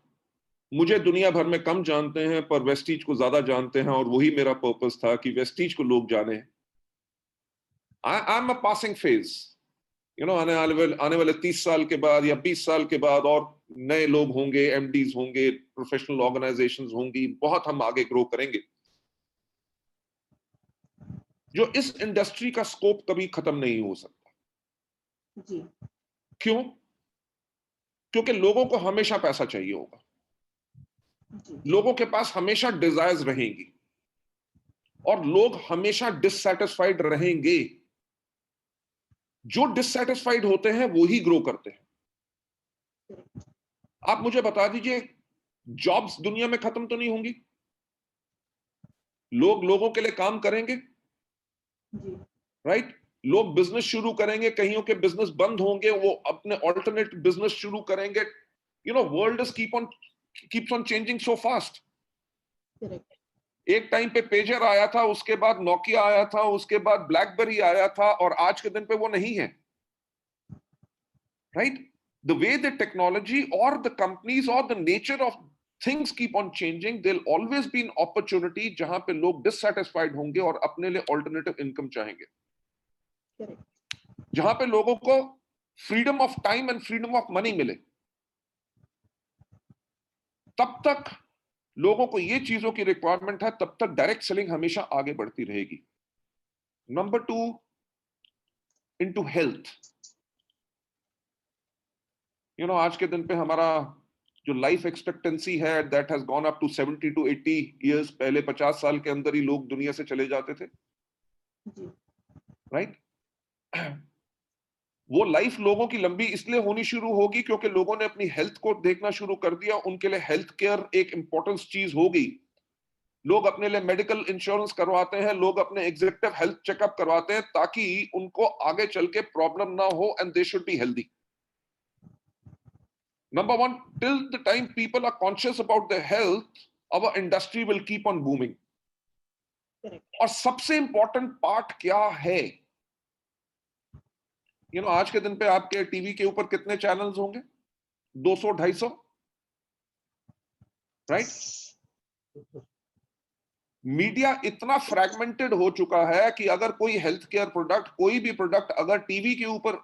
मुझे दुनिया भर में कम जानते हैं पर वेस्टीज को ज्यादा जानते हैं, और वही मेरा पर्पस था कि वेस्टीज को लोग जाने। I am a passing phase, you know, आने वाले 30 साल के बाद या 20 साल के बाद और नए लोग होंगे, एमडीज होंगे, प्रोफेशनल ऑर्गेनाइजेशंस होंगी, बहुत हम आगे ग्रो करेंगे। जो इस इंडस्ट्री का स्कोप कभी खत्म नहीं हो सकता। जी। क्यों? क्योंकि लोगों को हमेशा पैसा चाहिए होगा, लोगों के पास हमेशा डिजायर्स रहेंगी और लोग हमेशा डिससैटिस्फाइड रहेंगे। जो डिससैटिस्फाइड होते हैं वो ही ग्रो करते हैं। आप मुझे बता दीजिए, जॉब्स दुनिया में खत्म तो नहीं होंगी? लोग लोगों के लिए काम करेंगे, राइट? लोग बिजनेस शुरू करेंगे, कईयों के बिजनेस बंद होंगे, वो अपने ऑल्टरनेट बिजनेस शुरू करेंगे। You know, world is keeps on changing so fast. एक टाइम पे पेजर आया था, उसके बाद नोकिया आया था, उसके बाद ब्लैकबेरी आया था, और आज के दिन पे वो नहीं है, right? The way the technology और द कंपनीज और the nature of things keep on changing, there will always be an opportunity जहां पे लोग डिससैटिस्फाइड होंगे और अपने लिए ऑल्टरनेटिव इनकम चाहेंगे। जहां पे लोगों को freedom of time and freedom of money मिले, तब तक लोगों को ये चीजों की रिक्वायरमेंट है, तब तक डायरेक्ट सेलिंग हमेशा आगे बढ़ती रहेगी। Number 2, into health. You know, आज के दिन पे हमारा जो लाइफ एक्सपेक्टेंसी है, that has gone up to 70 to 80 years. पहले 50 साल के अंदर ही लोग दुनिया से चले जाते थे, राइट? वो लाइफ लोगों की लंबी इसलिए होनी शुरू होगी क्योंकि लोगों ने अपनी हेल्थ को देखना शुरू कर दिया। उनके लिए हेल्थ केयर एक इंपॉर्टेंट चीज हो गई। लोग अपने लिए मेडिकल इंश्योरेंस करवाते हैं, लोग अपने एग्जीक्यूटिव हेल्थ चेकअप करवाते हैं ताकि उनको आगे चल के प्रॉब्लम ना हो, and they should be healthy. Number 1, till the time people are conscious about their health, our industry will keep on booming. Correct. और सबसे इंपॉर्टेंट पार्ट क्या है? यू नो, आज के दिन पे आपके टीवी के ऊपर कितने चैनल्स होंगे? 200-250, राइट? मीडिया इतना फ्रैगमेंटेड हो चुका है कि अगर कोई हेल्थ केयर प्रोडक्ट, कोई भी प्रोडक्ट अगर टीवी के ऊपर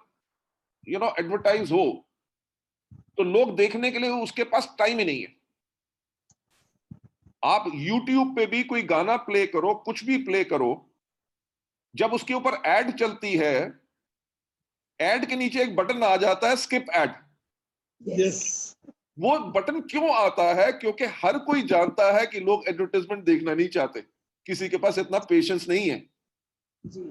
यू नो एडवर्टाइज हो, तो लोग देखने के लिए उसके पास टाइम ही नहीं है। आप YouTube पे भी कोई गाना प्ले करो, कुछ भी प्ले करो, जब उसके ऊपर एड चलती है, एड के नीचे एक बटन आ जाता है स्किप एड। Yes. वो बटन क्यों आता है? क्योंकि हर कोई जानता है कि लोग एडवर्टाइजमेंट देखना नहीं चाहते, किसी के पास इतना पेशेंस नहीं है। जी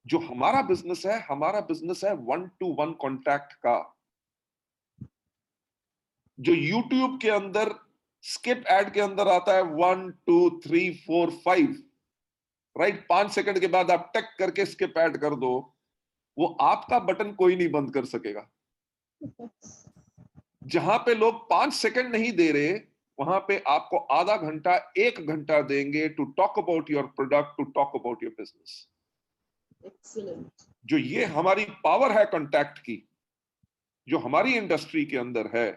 जो हमारा बिजनेस है 1-to-1 कांटेक्ट का। जो YouTube के अंदर स्किप एड के अंदर आता है 1 2 3 4 5, राइट, 5 सेकंड के बाद आप टक करके स्किप एड कर दो, वो आपका बटन कोई नहीं बंद कर सकेगा। जहां पे लोग 5 सेकंड नहीं दे रहे, वहां पे आपको आधा घंटा 1 घंटा देंगे to talk about your product, to talk about your business. Excellent. जो ये हमारी पावर है कांटेक्ट की, जो हमारी इंडस्ट्री के अंदर है,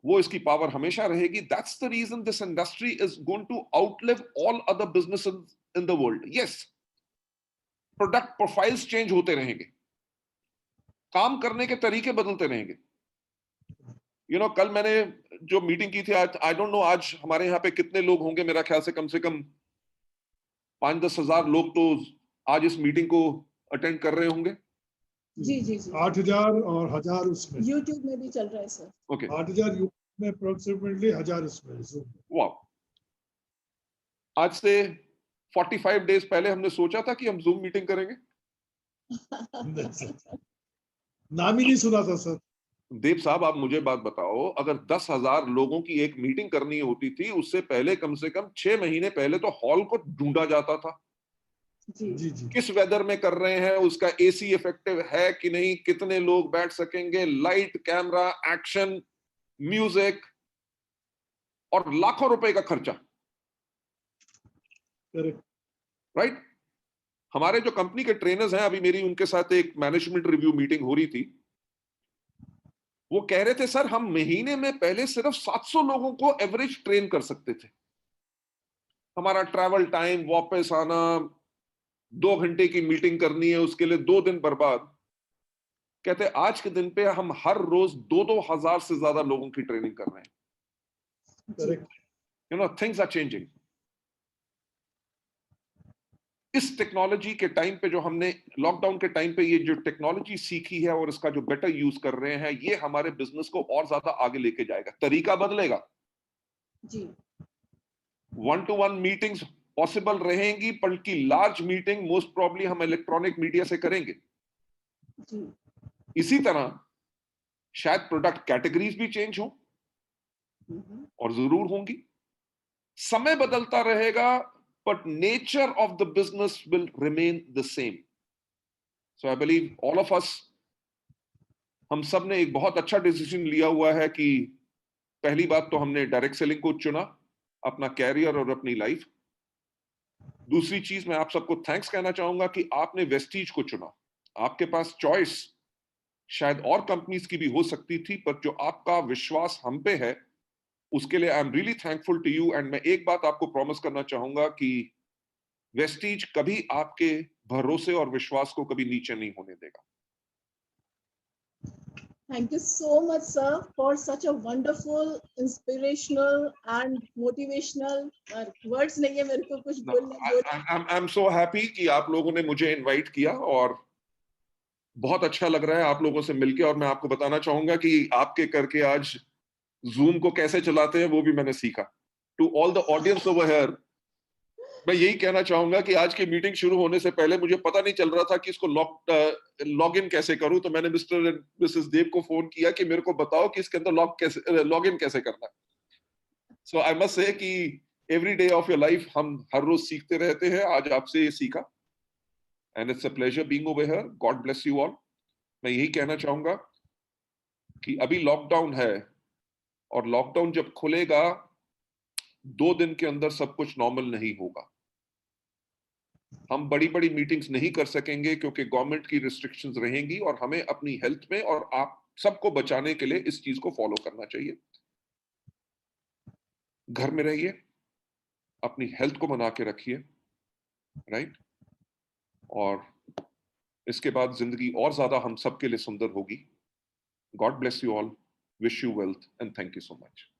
वो इसकी पावर हमेशा रहेगी। That's the reason this industry is going to outlive all other businesses in the world. Yes, product profiles change होते रहेंगे, काम करने के तरीके बदलते रहेंगे। कल मैंने जो मीटिंग की थी, आई डोंट नो आज हमारे यहाँ पे कितने लोग होंगे, मेरा ख्याल से कम 5-10 हजार लोग तो आज इस मीटिंग को अटेंड कर रहे होंगे। जी जी जी 8,000 और 1,000 उसमें। YouTube में भी चल रहा है सर। ओके, 8,000 यूट्यूब में, अप्रोक्सीमेटली 1,000 उसमें Zoom में। वाह। आज से 45 डेज पहले हमने सोचा था कि हम जूम मीटिंग करेंगे। नहीं सर, नाम ही नहीं सुना था सर। देव साहब, आप मुझे बात बताओ, अगर 10,000 लोगों की एक मीटिंग करनी होती थी, उससे पहले कम से कम 6 महीने पहले तो हॉल को ढूंढा जाता था। जी जी जी किस वेदर में कर रहे हैं, उसका एसी इफेक्टिव है कि नहीं, कितने लोग बैठ सकेंगे, लाइट, कैमरा, एक्शन, म्यूजिक, और लाखों रुपए का खर्चा, करेक्ट। राइट। हमारे जो कंपनी के ट्रेनर्स हैं, अभी मेरी उनके साथ एक मैनेजमेंट रिव्यू मीटिंग हो रही थी, वो कह रहे थे सर हम महीने में पहले सिर्फ 700 लोगों को एवरेज ट्रेन कर सकते थे। हमारा ट्रैवल टाइम, वापस आना, 2 घंटे की मीटिंग करनी है, उसके लिए 2 दिन बर्बाद। कहते आज के दिन पे हम हर रोज 2-2 हजार से ज्यादा लोगों की ट्रेनिंग कर रहे हैं। करेक्ट। Things are changing. इस टेक्नोलॉजी के टाइम पे, जो हमने लॉकडाउन के टाइम पे ये जो टेक्नोलॉजी सीखी है और इसका जो बेटर यूज कर रहे हैं, ये हमारे बिजनेस को और ज्यादा आगे लेके जाएगा। तरीका बदलेगा, जी 1-to-1 मीटिंग्स पॉसिबल रहेंगी, बल्कि लार्ज मीटिंग मोस्ट प्रॉब्ली हम इलेक्ट्रॉनिक मीडिया से करेंगे। जी इसी तरह शायद प्रोडक्ट कैटेगरीज भी चेंज हो, और जरूर होंगी। समय बदलता रहेगा, but nature of the business will remain the same. So I believe all of us, हम सब ने एक बहुत अच्छा डिसीजन लिया हुआ है कि पहली बात तो हमने डायरेक्ट सेलिंग को चुना, अपना कैरियर और अपनी लाइफ। दूसरी चीज, मैं आप सबको थैंक्स कहना चाहूंगा कि आपने वेस्टीज को चुना। आपके पास चॉइस शायद और कंपनीज की भी हो सकती थी, पर जो आपका विश्वास हम पे है, उसके लिए I am really thankful to you. And मैं एक बात आपको प्रॉमिस करना चाहूंगा कि वेस्टीज कभी आपके भरोसे और विश्वास को कभी नीचे नहीं होने देगा। Thank you so much, sir, for such a wonderful, inspirational and motivational words. नहीं है मेरे को कुछ बोलने। I'm so happy कि आप लोगों ने मुझे इनवाइट किया, और बहुत अच्छा लग रहा है आप लोगों से मिलके। और मैं आपको बताना चाहूंगा कि आपके करके आज जूम को कैसे चलाते हैं वो भी मैंने सीखा। To all the audience over here, मैं यही कहना चाहूंगा कि आज की मीटिंग शुरू होने से पहले मुझे पता नहीं चल रहा था कि इसको लॉग इन कैसे करूं, तो मैंने मिस्टर एंड मिसेस देव को फोन किया कि मेरे को बताओ कि इसके अंदर लॉग इन कैसे करना है। सो आई मस्ट से कि every day of your life हम हर रोज सीखते रहते हैं। आज आपसे ये सीखा, and it's a pleasure being over here. God bless you all. मैं यही कहना चाहूंगा कि अभी लॉकडाउन है, और लॉकडाउन जब खुलेगा 2 दिन के अंदर सब कुछ नॉर्मल नहीं होगा। हम बड़ी बड़ी मीटिंग्स नहीं कर सकेंगे क्योंकि गवर्नमेंट की रिस्ट्रिक्शंस रहेंगी, और हमें अपनी हेल्थ में और आप सबको बचाने के लिए इस चीज को फॉलो करना चाहिए। घर में रहिए, अपनी हेल्थ को बना के रखिए, राइट। और इसके बाद जिंदगी और ज्यादा हम सबके लिए सुंदर होगी। God bless you all. Wish you wealth and thank you so much.